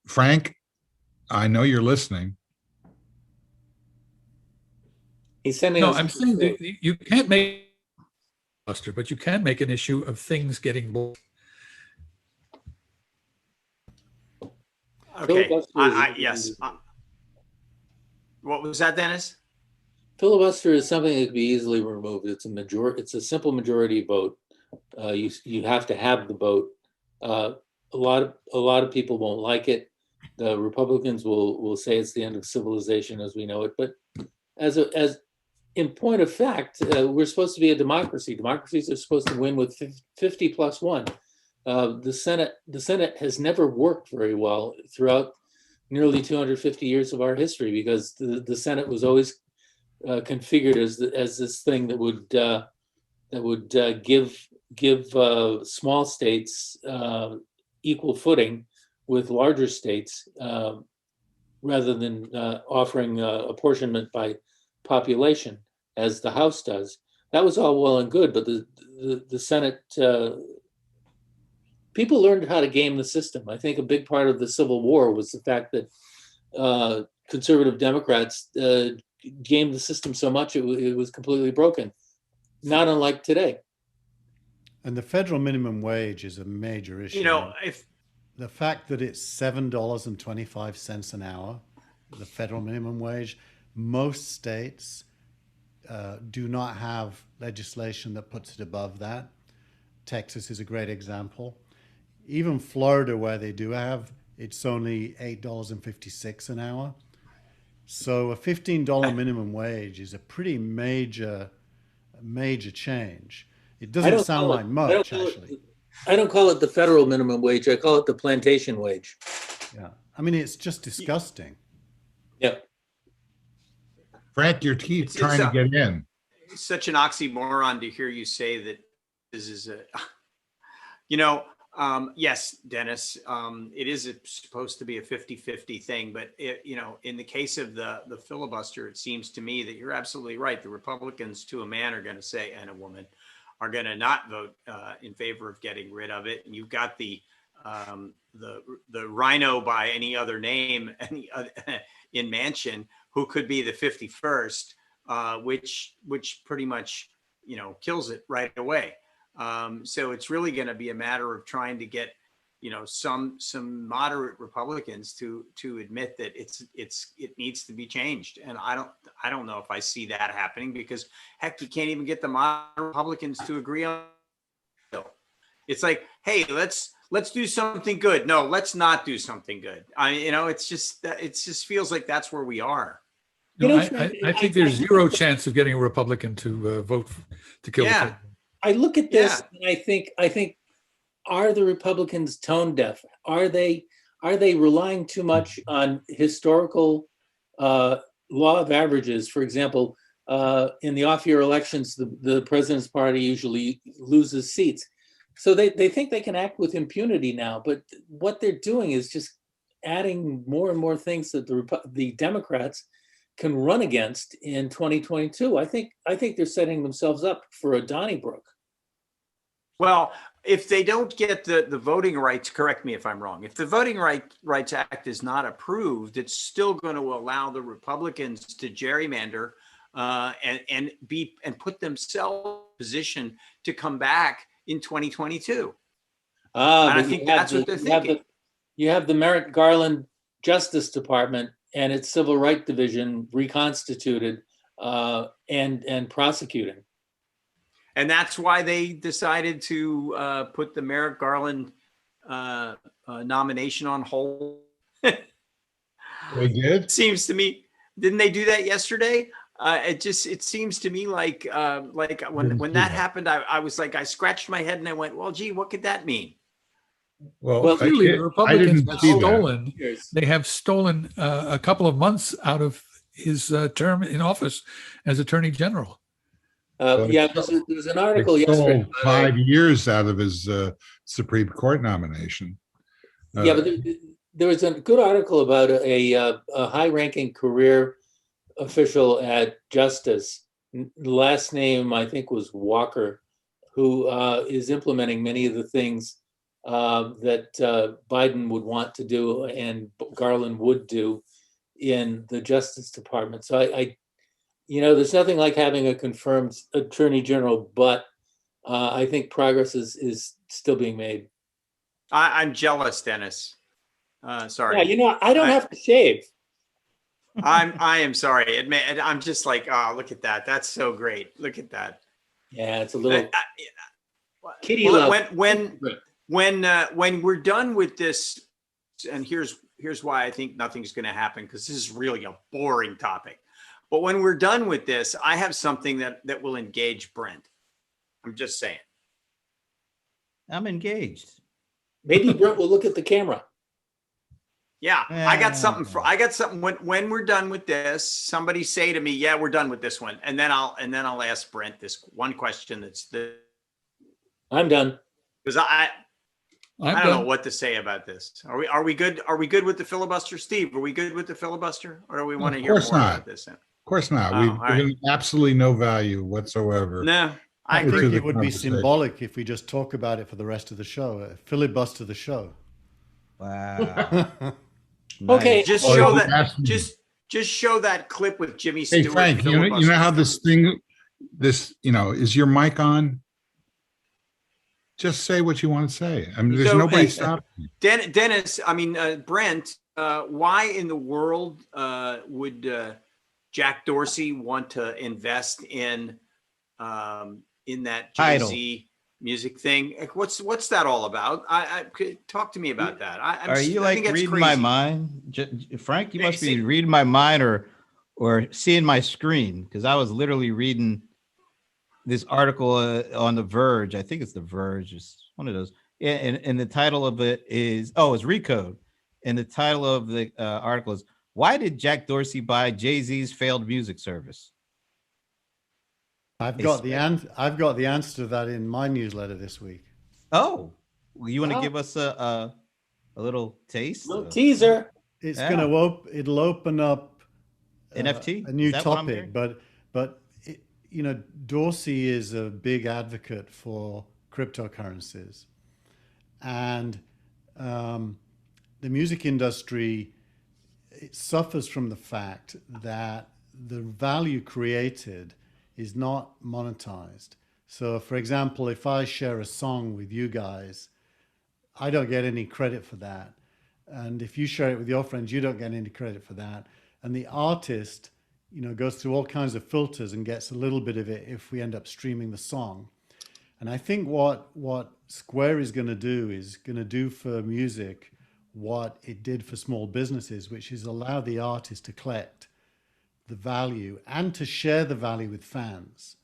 Frank, I know you're listening. He's sending No, us. I'm saying that you can't make buster, but you can make an issue of things getting blocked. Okay. Yes. What was that, Dennis? Filibuster is something that can be easily removed. It's a simple majority vote. You have to have the vote. A lot of people won't like it. The Republicans will say it's the end of civilization as we know it. But as in point of fact, we're supposed to be a democracy. Democracies are supposed to win with 50+1. The Senate has never worked very well throughout nearly 250 years of our history, because the Senate was always configured as this thing that would give small states equal footing with larger states, rather than offering apportionment by population as the House does. That was all well and good, but the Senate, people learned how to game the system. I think a big part of the Civil War was the fact that conservative Democrats gamed the system so much it was completely broken, not unlike today. And the federal minimum wage is a major issue. You know, if the fact that it's $7.25 an hour, the federal minimum wage, most states do not have legislation that puts it above that. Texas is a great example. Even Florida, where they do have, it's only $8.56 an hour. So a $15 minimum wage is a pretty major change. It doesn't sound like much, actually. I don't call it the federal minimum wage. I call it the plantation wage. Yeah. I mean, it's just disgusting. Yeah. Frank, you're trying to get in. It's such an oxymoron to hear you say that this is a, yes, Dennis, it is supposed to be a 50-50 thing, but in the case of the filibuster, it seems to me that you're absolutely right. The Republicans to a man are going to say, and a woman, are going to not vote in favor of getting rid of it. And you've got the rhino by any other name in Manchin, who could be the 51st, which pretty much kills it right away. So it's really going to be a matter of trying to get some moderate Republicans to admit that it needs to be changed. And I don't know if I see that happening, because heck, you can't even get the moderate Republicans to agree on it. It's like, hey, let's do something good. No, let's not do something good. It just feels like that's where we are. I think there's zero chance of getting a Republican to vote to kill the Yeah. president. I look at this and I think, are the Republicans tone deaf? Are they relying too much on historical law of averages? For example, in the off-year elections, the president's party usually loses seats. So they think they can act with impunity now, but what they're doing is just adding more and more things that the Democrats can run against in 2022. I think they're setting themselves up for a Donnybrook. Well, if they don't get the voting rights, correct me if I'm wrong, if the Voting Rights Act is not approved, it's still going to allow the Republicans to gerrymander and put themselves in a position to come back in 2022. And I think that's what they're thinking. You have the Merrick Garland Justice Department and its Civil Rights Division reconstituted and prosecuting. And that's why they decided to put the Merrick Garland nomination on hold. They did? Seems to me, didn't they do that yesterday? It seems to me like when that happened, I was like, I scratched my head and I went, well, gee, what could that mean? Well, clearly the Republicans didn't have see that. stolen. They have stolen a couple of months out of his term in office as Attorney General. There's an article They stole yesterday. 5 years out of his Supreme Court nomination. But there was a good article about a high-ranking career official at Justice. Last name, I think, was Walker, who is implementing many of the things that Biden would want to do and Garland would do in the Justice Department. So there's nothing like having a confirmed Attorney General, but I think progress is still being made. I'm jealous, Dennis. Sorry. Yeah, I don't have to shave. I am sorry. I'm just like, oh, look at that. That's so great. Look at that. Yeah, it's a little kitty well, love. When we're done with this, and here's why I think nothing's going to happen, because this is really a boring topic. But when we're done with this, I have something that will engage Brent. I'm just saying. I'm engaged. Maybe Brent will look at the camera. Yeah, I got something when we're done with this. Somebody say to me, "Yeah, we're done with this one," and then I'll ask Brent this one question. I'm done. Because I don't know what to say about this. Are we good? Are we good with the filibuster, Steve? Are we good with the filibuster, or do we want to hear more about this? Of course not. We've right. given absolutely no value whatsoever. No, I To think the it would be conversation. symbolic if we just talk about it for the rest of the show, filibuster the show. Wow. Okay. Nice. just Oh, show you that. asked me. Just show that clip with Jimmy Hey, Stewart. Frank, you know how this is your mic on? Just say what you want to say. I mean, there's So, nobody hey, stopping you. Dennis, Brent, why in the world would Jack Dorsey want to invest in that Tidal. Jay-Z music thing? Like, what's that all about? I talk to me about that. Are you I like think that's reading crazy. my mind, Frank? You must be See- reading my mind or seeing my screen, because I was literally reading this article on The Verge. I think it's The Verge, it's one of those. And the title of it is it's Recode, and the title of the article is "Why Did Jack Dorsey Buy Jay-Z's Failed Music Service?" I've got the answer to that in my newsletter this week. Oh, well, you want to give us a little taste? Little teaser. It's Yeah. it'll open up NFT? a new Is that what I'm topic, hearing? but Dorsey is a big advocate for cryptocurrencies, and the music industry, it suffers from the fact that the value created is not monetized. So, for example, if I share a song with you guys, I don't get any credit for that. And if you share it with your friends, you don't get any credit for that. And the artist, goes through all kinds of filters and gets a little bit of it if we end up streaming the song. And I think what Square is going to do for music what it did for small businesses, which is allow the artist to collect the value and to share the value with fans.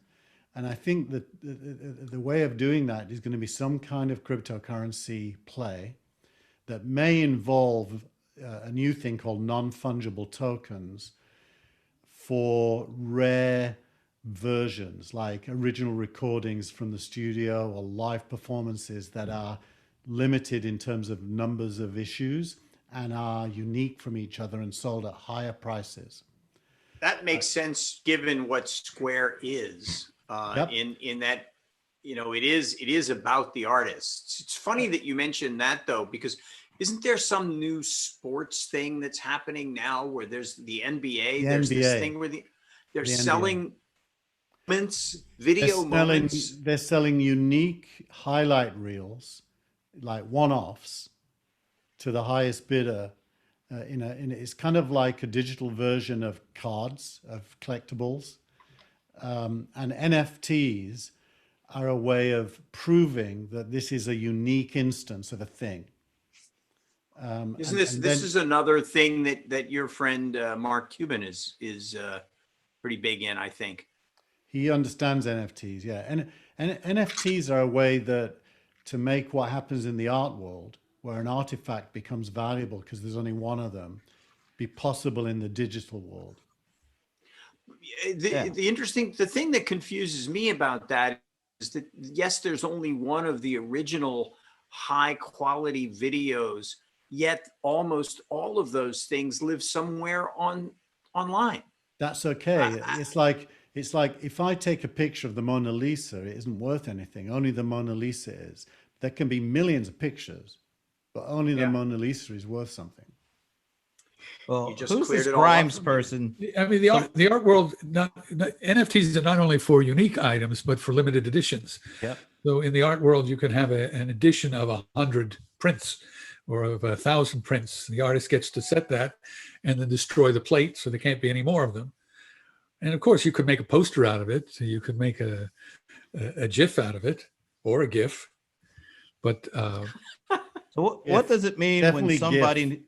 And I think that the way of doing that is going to be some kind of cryptocurrency play that may involve a new thing called non-fungible tokens for rare versions, like original recordings from the studio or live performances that are limited in terms of numbers of issues and are unique from each other and sold at higher prices. That makes sense given what Square is. Yep. In that, it is about the artists. It's funny that you mentioned that though, because isn't there some new sports thing that's happening now where there's the NBA? There's this thing where they're selling moments, video moments. They're selling unique highlight reels, like one-offs, to the highest bidder. It's kind of like a digital version of cards, of collectibles. And NFTs are a way of proving that this is a unique instance of a thing. This is another thing that your friend Mark Cuban is pretty big in, I think. He understands NFTs, yeah. And NFTs are a way to make what happens in the art world, where an artifact becomes valuable because there's only one of them, be possible in the digital world. The thing that confuses me about that is that, yes, there's only one of the original high quality videos, yet almost all of those things live somewhere online. That's okay. It's like if I take a picture of the Mona Lisa, it isn't worth anything. Only the Mona Lisa is. There can be millions of pictures, but only the Mona Lisa is worth something. Well, who's this Grimes person? I mean, the art world, NFTs are not only for unique items, but for limited editions. Yep. So in the art world, you can have an edition of 100 prints or of 1,000 prints. The artist gets to set that and then destroy the plate, so there can't be any more of them. And of course, you could make a poster out of it. So you could make a GIF out of it or a GIF. But so what does it mean when Definitely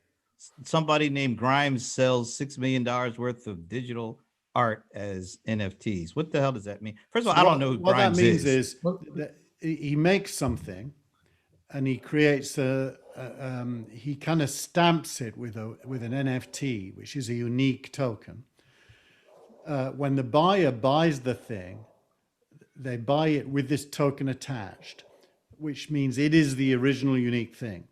somebody named Grimes sells $6 million worth of digital art as NFTs? What the hell does that mean? First of all, I don't know who what Grimes that means is. that he makes something, and he creates he kind of stamps it with an NFT, which is a unique token. When the buyer buys the thing, they buy it with this token attached, which means it is the original unique thing.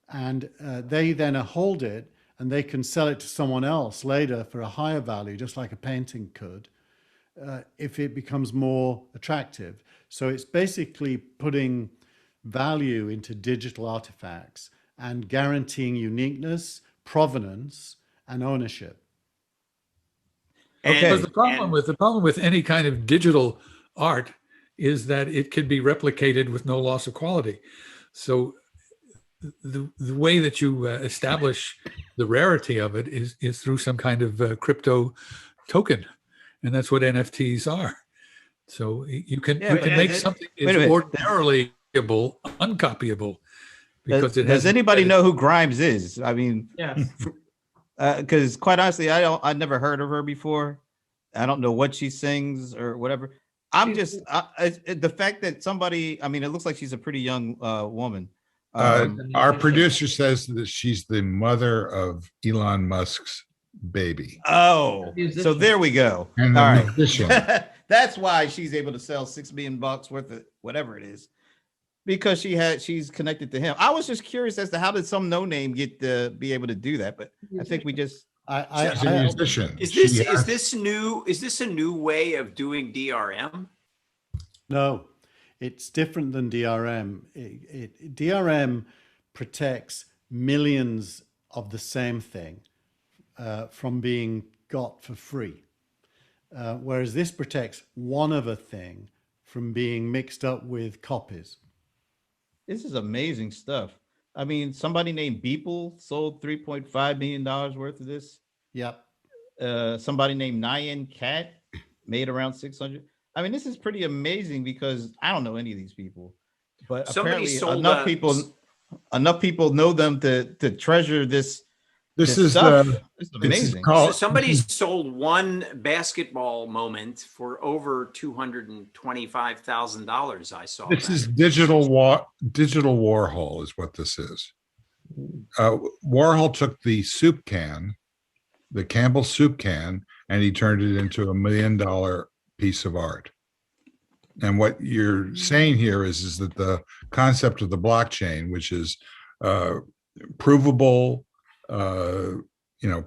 And they then hold it, and they can sell it to someone else later for a higher value, just like a painting could, if it becomes more attractive. So it's basically putting value into digital artifacts and guaranteeing uniqueness, provenance, and ownership. Okay. But the problem with any kind of digital art is that it can be replicated with no loss of quality. So the way that you establish the rarity of it is through some kind of crypto token, and that's what NFTs are. So you can make something that's ordinarily uncopyable because does anybody know who Grimes is? I mean, Yes. because quite honestly, I never heard of her before. I don't know what she sings or whatever. I'm just the fact that somebody. I mean, it looks like she's a pretty young woman. Our producer says that she's the mother of Elon Musk's baby. Oh, so there we go. And All the right. musician. That's why she's able to sell $6 million worth of whatever it is, because she's connected to him. I was just curious as to how did some no name get to be able to do that, but I think we just. She's a musician. Is this a new way of doing DRM? No, it's different than DRM. DRM protects millions of the same thing from being got for free, whereas this protects one of a thing from being mixed up with copies. This is amazing stuff. I mean, somebody named Beeple sold $3.5 million worth of this. Yep. Somebody named Nyan Cat made around 600. I mean, this is pretty amazing because I don't know any of these people, but Somebody apparently sold enough people know them to treasure this. This This is stuff. the It's this is amazing. So called somebody sold one basketball moment for over $225,000. I saw. this that. is digital Warhol is what this is. Warhol took the soup can, the Campbell soup can, and he turned it into $1 million piece of art. And what you're saying here is that the concept of the blockchain, which is provable,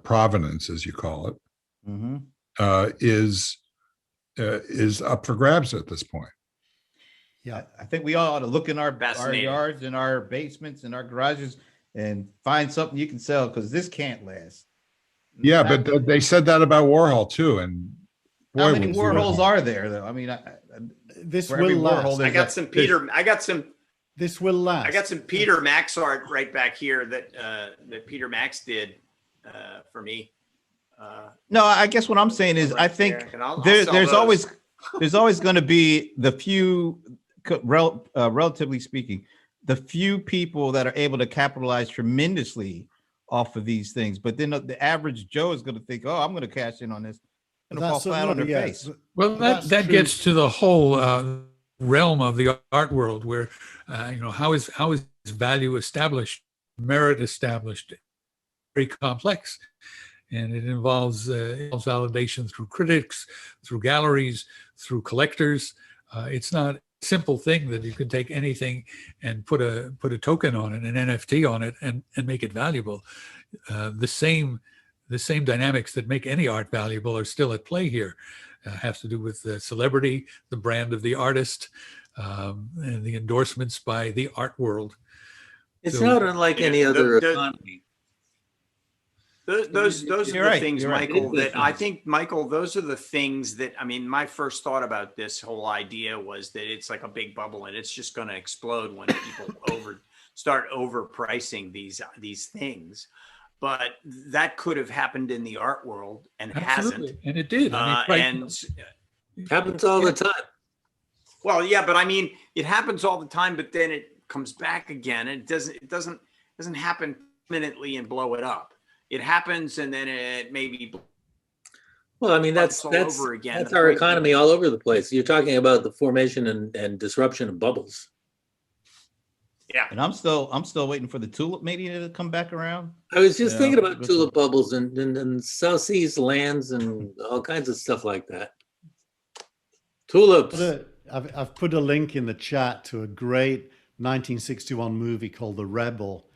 provenance, as you call it, Mhm. is up for grabs at this point. Yeah. I think we all ought to look in our Fascinating. yards and our basements and our garages and find something you can sell because this can't last. Yeah, but they said that about Warhol too. And boy, How many was he Warhols wrong. are there though? I mean, This for every will Warhol, last. there's I got a- some there's- Peter. I got some. This will last. I got some Peter Max art right back here that Peter Max did for me. No, I guess what I'm saying is, Right I think there. And I'll there's sell those. always going to be the few, relatively speaking, the few people that are able to capitalize tremendously off of these things. But then the average Joe is going to think, "Oh, I'm going to cash in on this," and fall flat on their face. Well, That's that true. gets to the whole realm of the art world, where how is value established, merit established, very complex, and it involves validation through critics, through galleries, through collectors. It's not a simple thing that you can take anything and put a token on it, an NFT on it, and make it valuable. The same dynamics that make any art valuable are still at play here. Has to do with the celebrity, the brand of the artist, and the endorsements by the art world. It's So- not unlike any other economy. Those are You're the right, things, you're right. Michael, It is that I business. think, Michael, those are the things that, I mean, my first thought about this whole idea was that it's like a big bubble and it's just going to explode when people start overpricing these things. But that could have happened in the art world and Absolutely, hasn't. and it did. I mean, Happens all the time. Well, yeah, but I mean, it happens all the time, but then it comes back again. It doesn't happen permanently and blow it up. It happens and then it maybe Well, I mean, that's all over again. that's The our point economy all over the place. You're talking about the formation and disruption of bubbles. yeah. And I'm still waiting for the tulip mania to come back around. I was just Yeah, thinking about good tulip stuff. bubbles and South Seas lands and all kinds of stuff like that. Tulips. I've put a link in the chat to a great 1961 movie called The Rebel,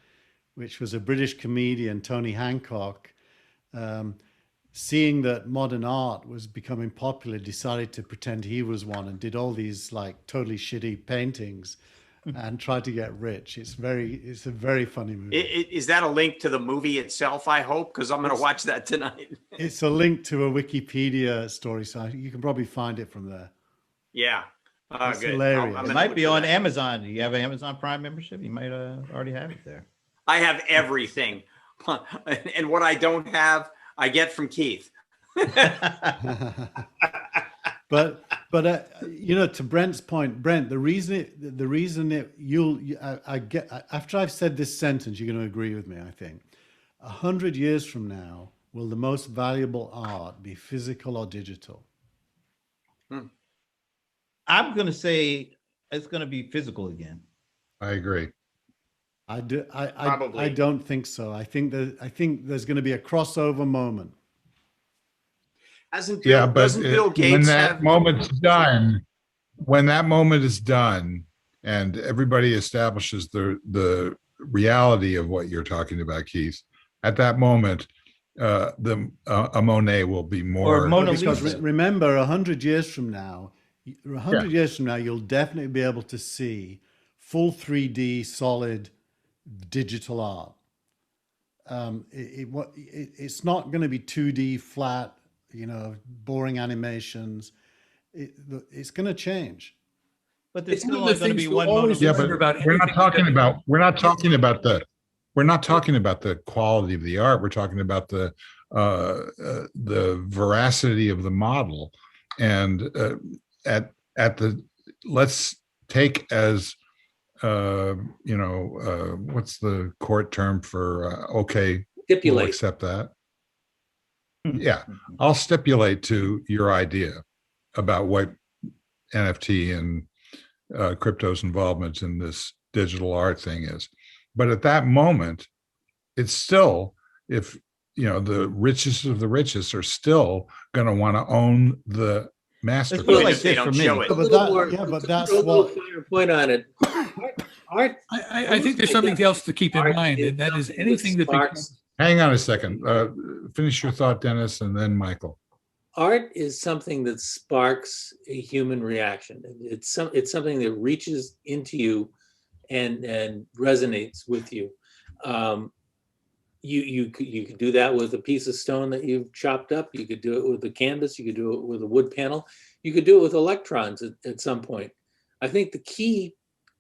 which was a British comedian, Tony Hancock, seeing that modern art was becoming popular, decided to pretend he was one and did all these like totally shitty paintings and tried to get rich. It's a very funny movie. Is that a link to the movie itself, I hope? Because I'm going to watch that tonight. It's a link to a Wikipedia story, so you can probably find it from there. Yeah. It's Good. hilarious. It gonna might look be for on that. Amazon. Do you have an Amazon Prime membership? You might already have it there. I have everything. And what I don't have, I get from Keith. but to Brent's point, Brent, the reason I get after I've said this sentence, you're going to agree with me. I think 100 years from now, will the most valuable art be physical or digital? I'm going to say it's going to be physical again. I agree. I do. Probably. I don't think so. I think there's going to be a crossover moment. Doesn't Yeah, but Bill when Gates that have moment's done, when that moment is done, and everybody establishes the reality of what you're talking about, Keith, at that moment, a Monet will be more. Or Mona Because Lisa. remember, 100 years from now, you'll definitely be able to see full 3D solid digital art. It's not going to be 2D flat, boring animations. It's going to change. But there's It's still one of only the going to things be we'll one always Mona Yeah, Lisa. but remember about we're not anything talking that- about the quality of the art. We're talking about the veracity of the model, and at the let's take as what's the court term for okay, we'll Stipulate. accept that. Hmm. Yeah, I'll stipulate to your idea about what NFT and crypto's involvement in this digital art thing is. But at that moment, it's still, if the richest of the richest are still going to want to own the Let's masterpiece. put it Even like if they this don't for me. show it. A But little that- more, yeah, but to that's put a little what- finer point on it. Art, I think there's something else to keep in art mind, is and that is something anything that sparks. Hang on a second. Finish your thought, Dennis, and then Michael. Art is something that sparks a human reaction. It's something that reaches into you and resonates with you. You could do that with a piece of stone that you've chopped up. You could do it with a canvas. You could do it with a wood panel. You could do it with electrons at some point. I think the key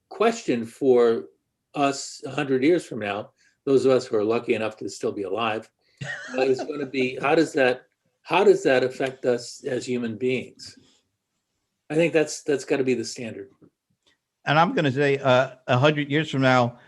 question for us 100 years from now, those of us who are lucky enough to still be alive, is going to be how does that affect us as human beings? I think that's got to be the standard. And I'm going to say 100 years from now,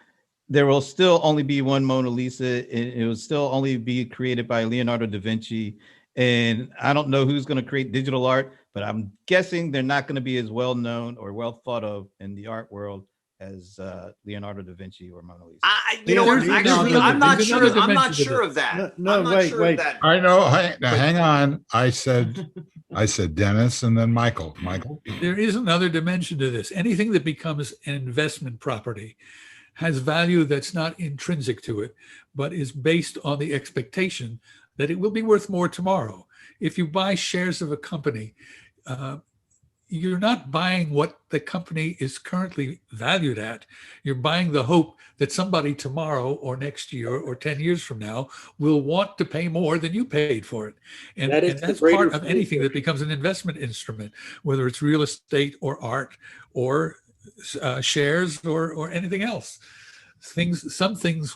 there will still only be one Mona Lisa. It will still only be created by Leonardo da Vinci. And I don't know who's going to create digital art, but I'm guessing they're not going to be as well known or well thought of in the art world as Leonardo da Vinci or Mona Lisa. You know what? There's Actually, another- I'm not there's sure. another I'm not dimension to sure this. of that. No, I'm not wait, sure wait. of that. I know. Hang on. I said Dennis, and then Michael. Michael. There is another dimension to this. Anything that becomes an investment property has value that's not intrinsic to it, but is based on the expectation that it will be worth more tomorrow. If you buy shares of a company, you're not buying what the company is currently valued at. You're buying the hope that somebody tomorrow or next year or 10 years from now will want to pay more than you paid for it. And, That is and the that's greater part of anything future. that becomes an investment instrument, whether it's real estate or art or shares or anything else. Some things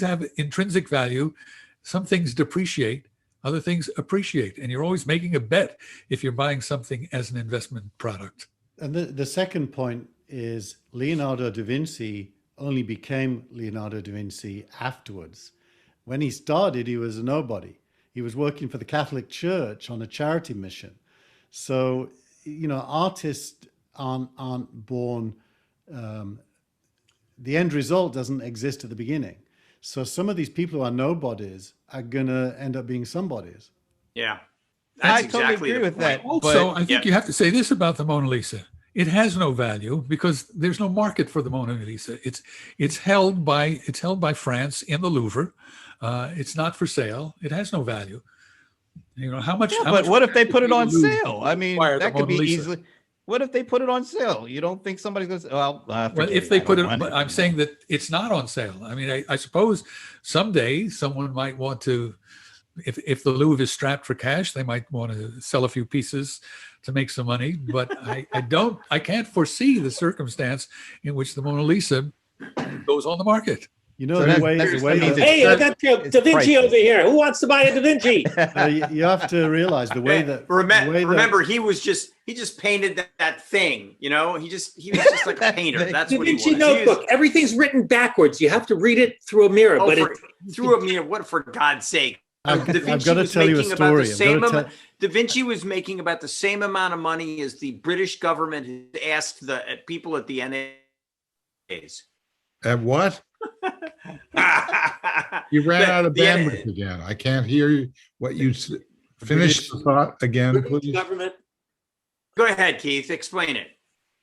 have intrinsic value. Some things depreciate. Other things appreciate, and you're always making a bet if you're buying something as an investment product. And the second point is Leonardo da Vinci only became Leonardo da Vinci afterwards. When he started, he was a nobody. He was working for the Catholic Church on a charity mission. So, artists aren't born. The end result doesn't exist at the beginning. So some of these people who are nobodies are going to end up being somebodies. Yeah, I that's totally exactly agree the with point. that. Also, But I think you have to say this about the Mona Lisa. It has no value because there's no market for the Mona Lisa. It's held by France in the Louvre. It's not for sale. It has no value. How much? yeah, how but much what if they would put it the on Louvre sale? I mean, acquire the that could be Mona Lisa? easily. What if they put it on sale? You don't think somebody's going to say, well, Well, if they put it, but I'm saying that it's not on sale. I mean, I suppose someday someone might want to, if the Louvre is strapped for cash, they might want to sell a few pieces to make some money. But I can't foresee the circumstance in which the Mona Lisa goes on the market. You know, So the that- way, that's- the way that means that, Hey, I It's- got it's Da Vinci priceless. over here. Who wants to buy a Da Vinci? you have to realize the way that Remember, he just painted that thing. He was just like a painter. That's Da what he was. Vinci He was- notebook. Everything's written backwards. You have to read it through a mirror. Oh, but through a mirror. What, for God's sake? I've Da Vinci got to was tell you a making about the story. same amount. Da Vinci was making about the same amount of money as the British government had asked the people at the NAs. At what? You ran out of The- bandwidth again. I can't hear what you finish the thought again, British please. government. Go ahead, Keith. Explain it.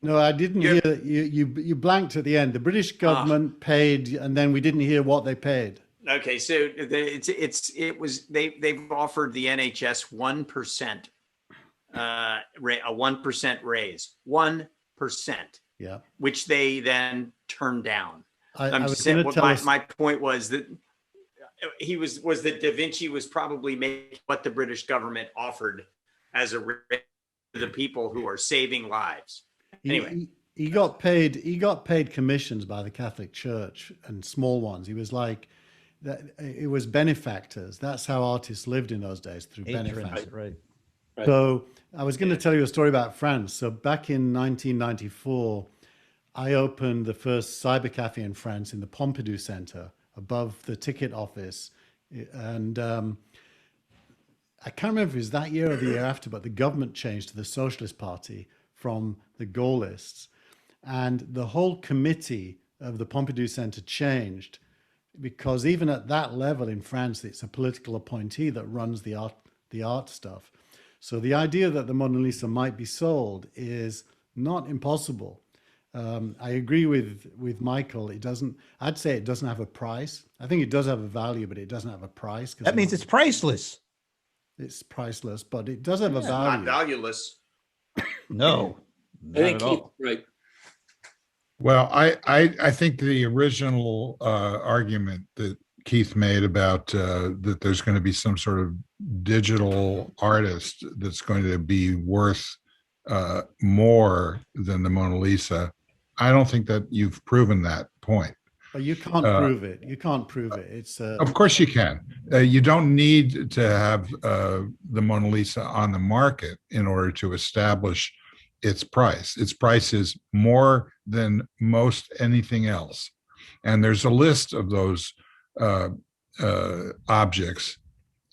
No, I didn't hear you blanked at the end. The British government paid, and then we didn't hear what they paid. Okay, so they've offered the NHS 1%, a 1% raise, 1%, Yeah. which they then turned down. I I'm was just saying, going to tell us. my point was that was that Da Vinci was probably making what the British government offered as a raise to the people who are saving lives. He got paid. He got paid commissions by the Catholic Church and small ones. He was like that. It was benefactors. That's how artists lived in those days, through benefactors. Right. So I was going to tell you a story about France. So back in 1994, I opened the first cyber cafe in France in the Pompidou Center above the ticket office, and I can't remember if it was that year or the year after, but the government changed to the Socialist Party from the Gaullists. And the whole committee of the Pompidou Center changed, because even at that level in France, it's a political appointee that runs the art stuff. So the idea that the Mona Lisa might be sold is not impossible. I agree with Michael. I'd say it doesn't have a price. I think it does have a value, but it doesn't have a price. That means it's priceless. It's priceless, but it does have a value. Not valueless. No, I think not at Keith, all. right. Well, I think the original argument that Keith made about that there's going to be some sort of digital artist that's going to be worth more than the Mona Lisa, I don't think that you've proven that point. But you can't prove it. You can't prove it. It's Of course you can. You don't need to have the Mona Lisa on the market in order to establish its price. Its price is more than most anything else. And there's a list of those objects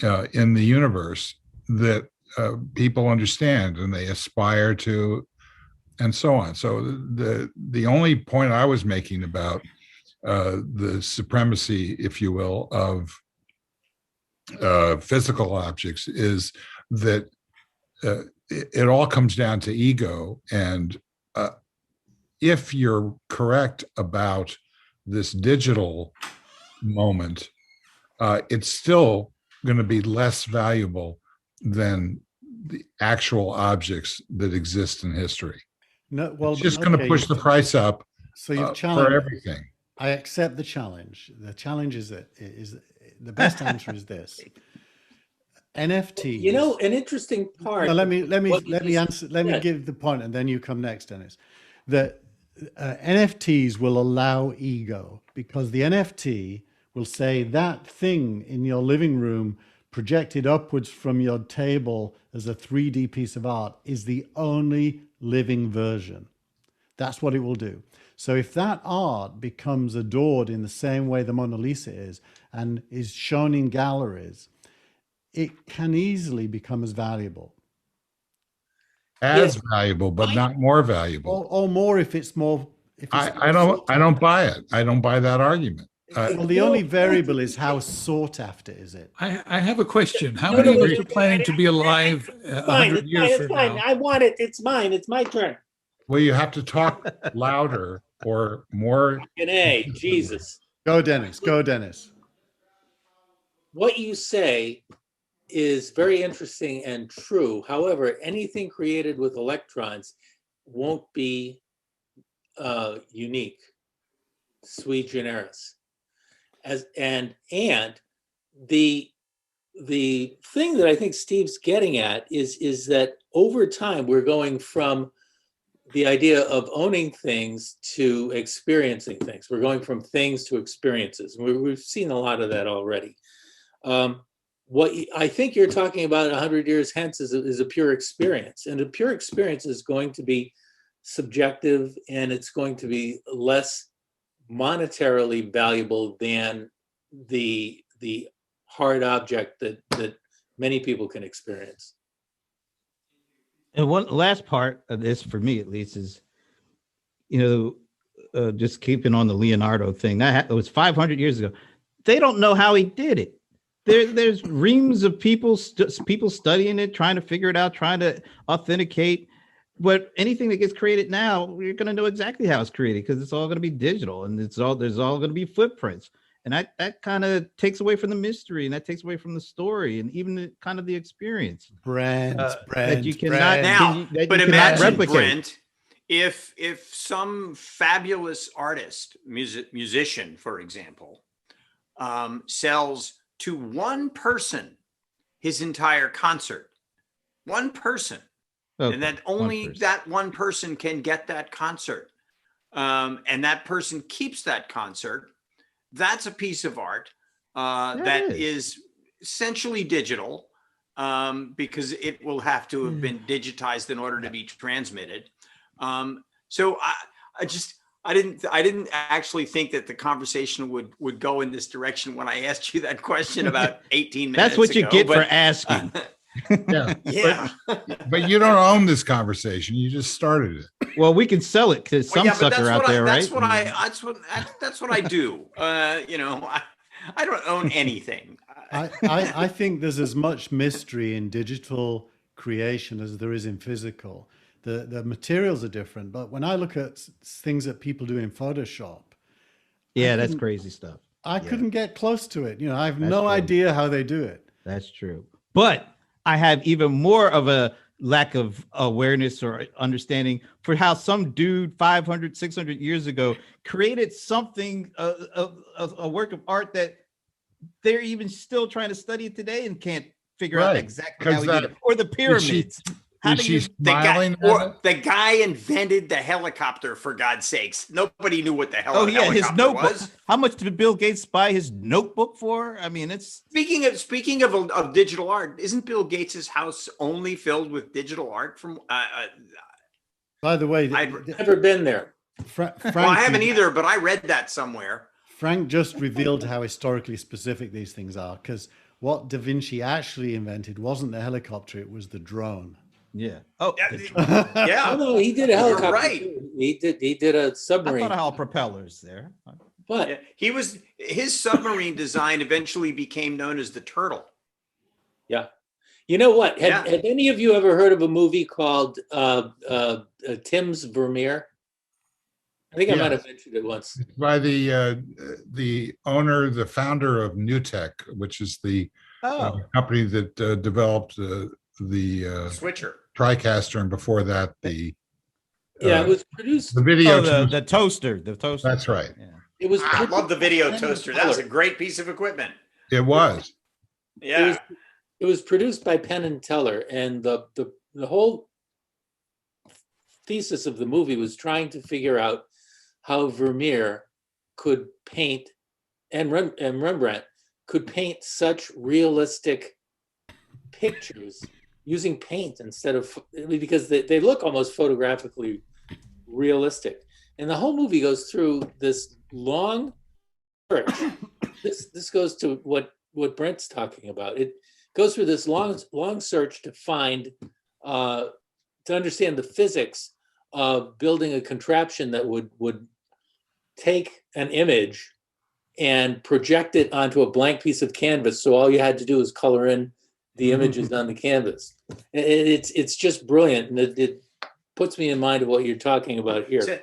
in the universe that people understand and they aspire to, and so on. So the only point I was making about the supremacy, if you will, of physical objects is that it all comes down to ego. And if you're correct about this digital moment, it's still going to be less valuable than the actual objects that exist in history. no. Well, It's just going to push the price up So you've for challenged. everything. I accept the challenge. The challenge is the best answer is this: NFTs. You know, an interesting part. No, let me what you just answer. Let me said. give the point, and then you come next, Dennis. That NFTs will allow ego, because the NFT will say that thing in your living room projected upwards from your table as a 3D piece of art is the only living version. That's what it will do. So if that art becomes adored in the same way the Mona Lisa is and is shown in galleries, it can easily become as valuable. As valuable, but not more valuable. Or more if it's more. If it's I don't buy it. I don't buy that argument. Well, the only variable is how sought after is it. I have a question. How No, many no, of no, us are planning to be alive It's fine. 100 It's years fine. from It's fine. now? I want it. It's mine. It's my turn. Well, you have to talk louder or more. An A. Jesus. Go, Dennis. Go, Dennis. What you say is very interesting and true. However, anything created with electrons won't be unique, sui generis. And the thing that I think Steve's getting at is that over time we're going from the idea of owning things to experiencing things. We're going from things to experiences. We've seen a lot of that already. What I think you're talking about 100 years hence is a pure experience, and a pure experience is going to be subjective, and it's going to be less monetarily valuable than the hard object that many people can experience. And one last part of this, for me at least, is, just keeping on the Leonardo thing. It was 500 years ago. They don't know how he did it. There's reams of people studying it, trying to figure it out, trying to authenticate. But anything that gets created now, you're going to know exactly how it's created, because it's all going to be digital, and there's all going to be footprints. And that kind of takes away from the mystery, and that takes away from the story, and even the experience. Brent, that you cannot Now, that but you cannot imagine, replicate. Brent, if some fabulous artist, musician, for example, sells to one person his entire concert, one person, Okay, and that one only person. that one person can get that concert. And that person keeps that concert. That's a piece of art that is essentially digital, because it will have to have been digitized in order to be transmitted. So I didn't actually think that the conversation would go in this direction when I asked you that question about 18 minutes That's what you ago, get for but, asking. Yeah. yeah. But you don't own this conversation. You just started it. Well, we can sell it to some sucker out there, right? That's what I do. You know, I don't own anything. I think there's as much mystery in digital creation as there is in physical. The materials are different, but when I look at things that people do in Photoshop, Yeah, that's crazy stuff. I couldn't get close to it. You know, I have That's no crazy. idea how they do it. That's true. But I have even more of a lack of awareness or understanding for how some dude 500, 600 years ago created something, a work of art that they're even still trying to study today and can't figure out exactly how he did it. Or the pyramids. Is she smiling? The guy invented the helicopter, for God's sakes. Nobody knew what the hell Oh a yeah, his helicopter notebook. was. How much did Bill Gates buy his notebook for? I mean, it's Speaking of digital art, isn't Bill Gates's house only filled with digital art from By the way, I've Never been there. Frank, well, I haven't either, but I read that somewhere. Frank just revealed how historically specific these things are, because what Da Vinci actually invented wasn't the helicopter, it was the drone. yeah. Oh, Yeah. Oh, no, he did a helicopter. right. too. He did a I submarine. thought all propellers there. But Yeah. His submarine design eventually became known as the Turtle. yeah, you know what? Yeah. Had any of you ever heard of a movie called Tim's Vermeer? I think I might have mentioned it once. By the owner, the founder of Newtek, which is the company that developed the Switcher. TriCaster, and before that the Yeah, it was produced. the video. The toaster. The toaster. That's right. Yeah. It was. I love the video Penn and toaster. That was a Teller. great piece of equipment. It was. Yeah. It was produced by Penn and Teller, and the whole thesis of the movie was trying to figure out how Vermeer could paint, and Rembrandt could paint such realistic pictures using paint instead of, because they look almost photographically realistic. And the whole movie goes through this long search. This goes to what Brent's talking about. It goes through this long search to find, to understand the physics of building a contraption that would take an image and project it onto a blank piece of canvas. So all you had to do is color in the images on the canvas. It's just brilliant, and it puts me in mind of what you're talking about here.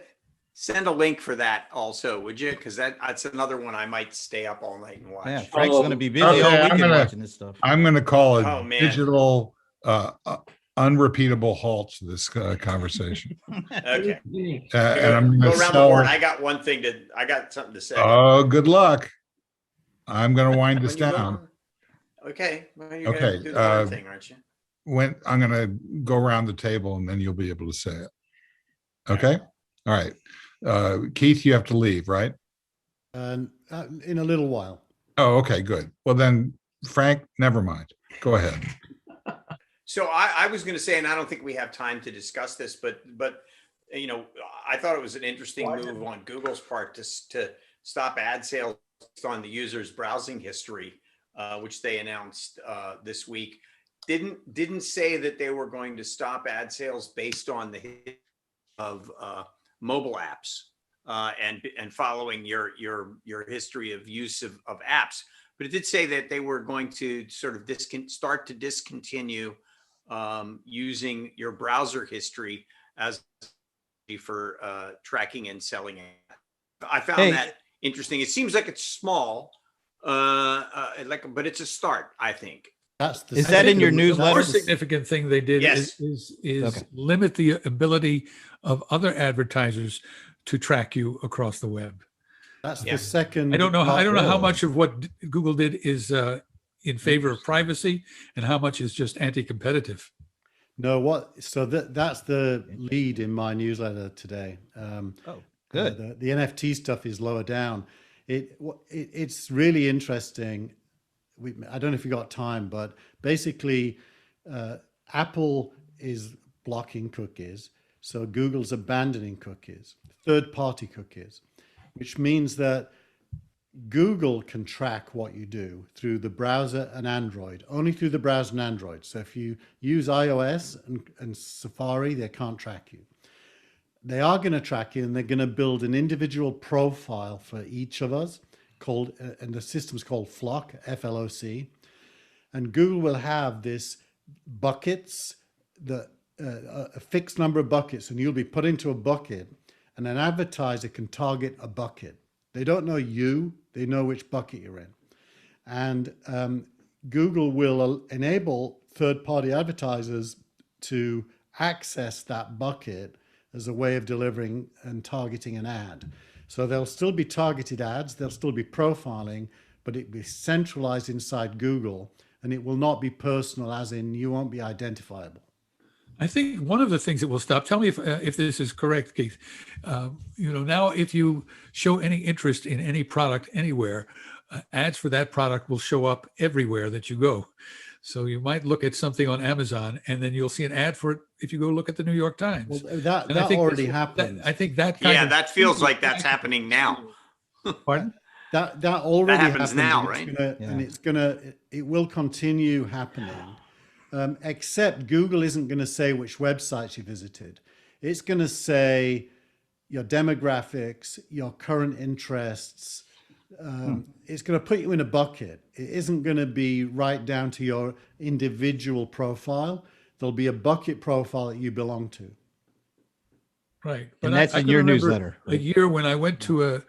Send a link for that also, would you? Because that's another one I might stay up all night and watch. Yeah, Frank's going to be busy Okay, all I'm weekend gonna- watching this stuff. I'm going to call a Oh, man. digital unrepeatable halt to this conversation. Okay. And I'm Go going to around the sell. board. I got something to say. Oh, good luck. I'm going to wind this When you go- down. Okay. Well, you're Okay, gonna do the hard thing, aren't you? When I'm going to go around the table, and then you'll be able to say it. Okay. All right. Keith, you have to leave, right? In a little while. Oh, okay, good. Well, then, Frank, never mind. Go ahead. So I was going to say, and I don't think we have time to discuss this, but you know, I thought it was an interesting move on Google's part to stop ad sales on the user's browsing history, which they announced this week. Didn't say that they were going to stop ad sales based on the history of mobile apps and following your history of use of apps, but it did say that they were going to sort of start to discontinue using your browser history as for tracking and selling it. I found that interesting. It seems like it's small, but it's a start, I think. Is that in your The newsletter? more significant thing they did Yes. is Okay. limit the ability of other advertisers to track you across the web. That's Yeah. the second. I don't know how Oh. much of what Google did is in favor of privacy and how much is just anti-competitive. No, what? So that's the lead in my newsletter today. Oh, good. The NFT stuff is lower down. It's really interesting. I don't know if you got time, but basically, Apple is blocking cookies, so Google's abandoning cookies, third-party cookies, which means that Google can track what you do through the browser and Android, only through the browser and Android. So if you use iOS and Safari, they can't track you. They are going to track you, and they're going to build an individual profile for each of us called, and the system's called Flock, F-L-O-C. And Google will have this buckets, a fixed number of buckets, and you'll be put into a bucket, and an advertiser can target a bucket. They don't know you, they know which bucket you're in. And Google will enable third-party advertisers to access that bucket as a way of delivering and targeting an ad. So there'll still be targeted ads, there'll still be profiling, but it'll be centralized inside Google, and it will not be personal, as in you won't be identifiable. I think one of the things that will stop, tell me if this is correct, Keith, now if you show any interest in any product anywhere, ads for that product will show up everywhere that you go. So you might look at something on Amazon and then you'll see an ad for it if you go look at the New York Times. Well, that already happened. I think that kind Yeah, of, that feels like that's happening now. pardon? That already happens happened, now, and it will continue happening. Except Google isn't going to say which websites you visited. It's going to say your demographics, your current interests. It's going to put you in a bucket. It isn't going to be right down to your individual profile. There'll be a bucket profile that you belong to. Right. And that's I in can your remember newsletter, A right? year when I went to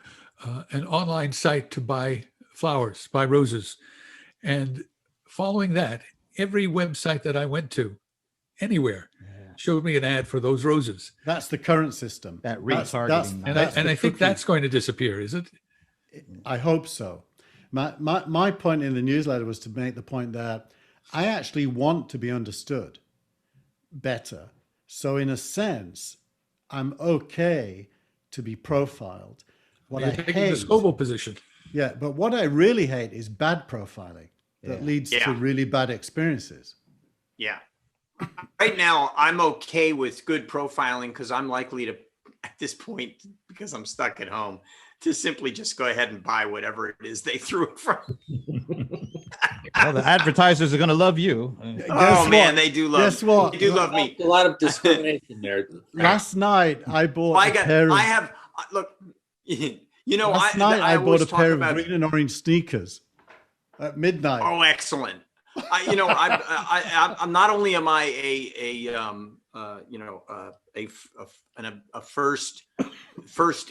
an online site to buy flowers, buy roses. And following that, every website that I went to, anywhere, showed me an ad for those roses. That's the current system. That That's- retargeting. And that's I the think cookie. that's going to disappear, is it? I hope so. My point in the newsletter was to make the point that I actually want to be understood better. So in a sense, I'm okay to be profiled. What You're I taking hate, the Scoble position. yeah, but what I really hate is bad profiling that Yeah. leads to Yeah. really bad experiences. Yeah. Right now, I'm okay with good profiling because I'm likely to, at this point, because I'm stuck at home, to simply just go ahead and buy whatever it is they threw in front of me. Well, the advertisers are going to love you. Oh, Guess man, what? they do love Guess what? They do love me. A lot of discrimination there. Last night I bought I a got, pair of, I have, look, last night I bought always a talk pair of about, green and orange sneakers at midnight. oh, excellent. I'm not only am I a first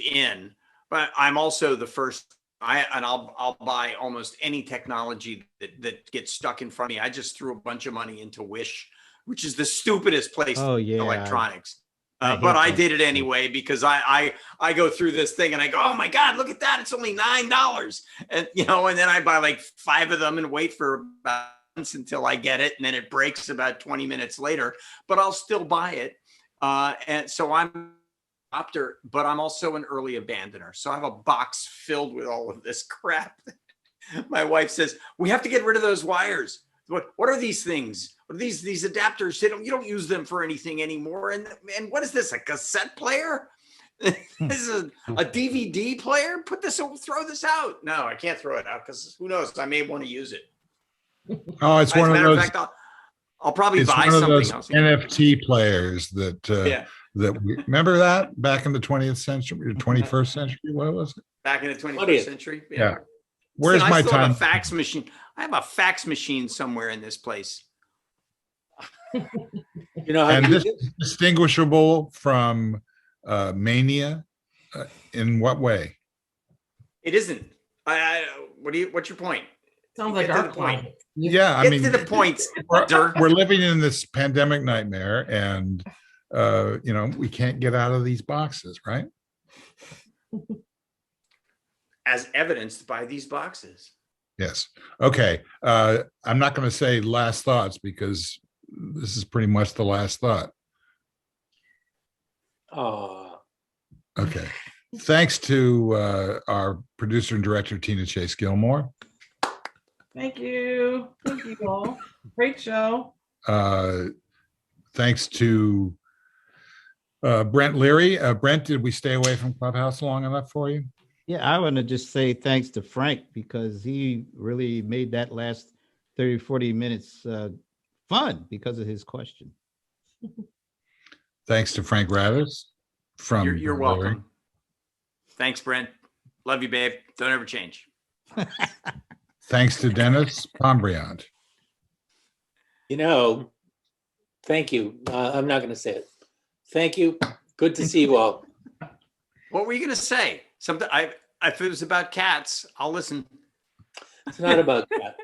in, but I'm also the first. I'll buy almost any technology that gets stuck in front of me. I just threw a bunch of money into Wish, which is the stupidest place Oh, to yeah. buy electronics. I hate But I that. did it anyway because I go through this thing and I go, oh my God, look at that. It's only $9. And and then I buy like 5 of them and wait for about months until I get it. And then it breaks about 20 minutes later, but I'll still buy it. And so I'm adopter, but I'm also an early abandoner. So I have a box filled with all of this crap. My wife says, we have to get rid of those wires. What are these things? What are these adapters? You don't use them for anything anymore. And what is this? A cassette player? This is a DVD player? Throw this out. No, I can't throw it out because who knows? I may want to use it. Oh, it's As a one of matter of those. fact, I'll probably It's buy one of something those else. NFT players that Yeah, that we remember that back in the 20th century, 21st century. What was it? back in the 21st 20th. century. Yeah. Where's I my still have time? a fax machine. I have a fax machine somewhere in this place. You know how And to this use it? is distinguishable from mania. In what way? It isn't. What's your point? Sounds like Get to our the point. point. Yeah, I Get mean, to the point, we're, sir. we're living in this pandemic nightmare, and we can't get out of these boxes, right? As evidenced by these boxes. Yes. Okay. I'm not going to say last thoughts because this is pretty much the last thought. Okay. Thanks to our producer and director, Tina Chase Gillmor. Thank you. Thank you all. Great show. Thanks to Brent Leary. Brent, did we stay away from Clubhouse long enough for you? Yeah, I want to just say thanks to Frank because he really made that last 30, 40 minutes fun because of his question. Thanks to Frank Radice from You're Brent Leary. welcome. Thanks, Brent. Love you, babe. Don't ever change. Thanks to Denis Pombriant. Thank you. I'm not going to say it. Thank you. Good to see you all. What were you going to say? Something. If it was about cats, I'll listen. It's not about cats.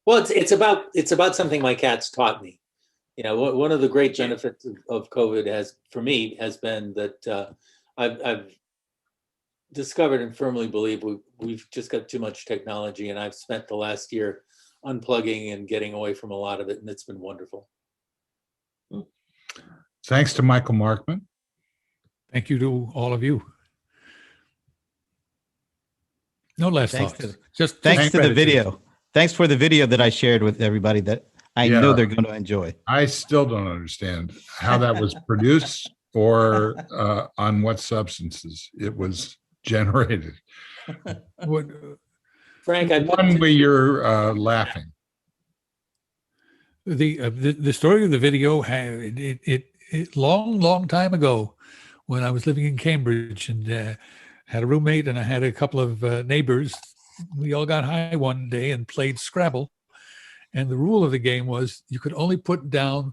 Well, it's about something my cats taught me. One of the great benefits of COVID has been that I've discovered and firmly believe we've just got too much technology, and I've spent the last year unplugging and getting away from a lot of it, and it's been wonderful. Thanks to Michael Markman. Thank you to all of you. No last Thanks thoughts. Thanks to the gratitude. video. Thanks for the video that I shared with everybody that I know they're going to enjoy. I still don't understand how that was produced or on what substances it was generated. Frank, One where you're laughing. The story of the video had it long time ago when I was living in Cambridge and had a roommate and I had a couple of neighbors. We all got high one day and played Scrabble. And the rule of the game was you could only put down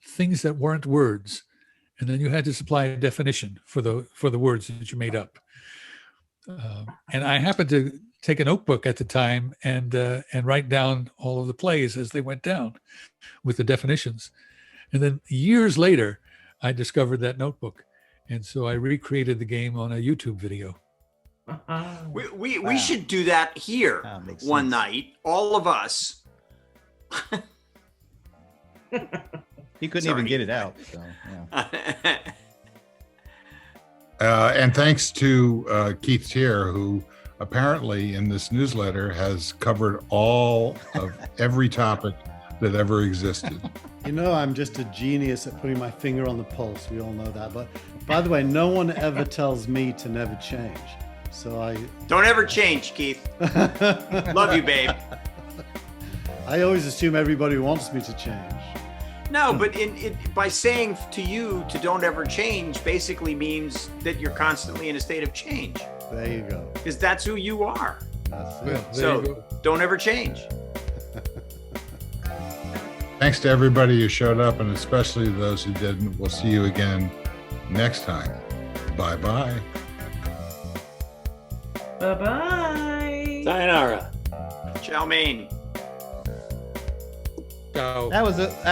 things that weren't words. And then you had to supply a definition for the words that you made up. And I happened to take a notebook at the time and write down all of the plays as they went down with the definitions. And then years later, I discovered that notebook. And so I recreated the game on a YouTube video. We should do that here one night, all of us. He couldn't even get it out. So, yeah. And thanks to Keith Teare, who apparently in this newsletter has covered all of every topic that ever existed. I'm just a genius at putting my finger on the pulse. We all know that. But by the way, no one ever tells me to never change. So I don't ever change, Keith. Love you, babe. I always assume everybody wants me to change. No, but by saying to you to don't ever change basically means that you're constantly in a state of change. There you go. Because that's who you are. That's it. Well, So don't ever change. Thanks to everybody who showed up and especially those who didn't. We'll see you again next time. Bye-bye. Bye-bye. Sayonara. Chow mein. So That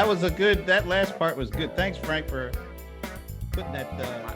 was a good. That last part was good. Thanks, Frank, for putting that.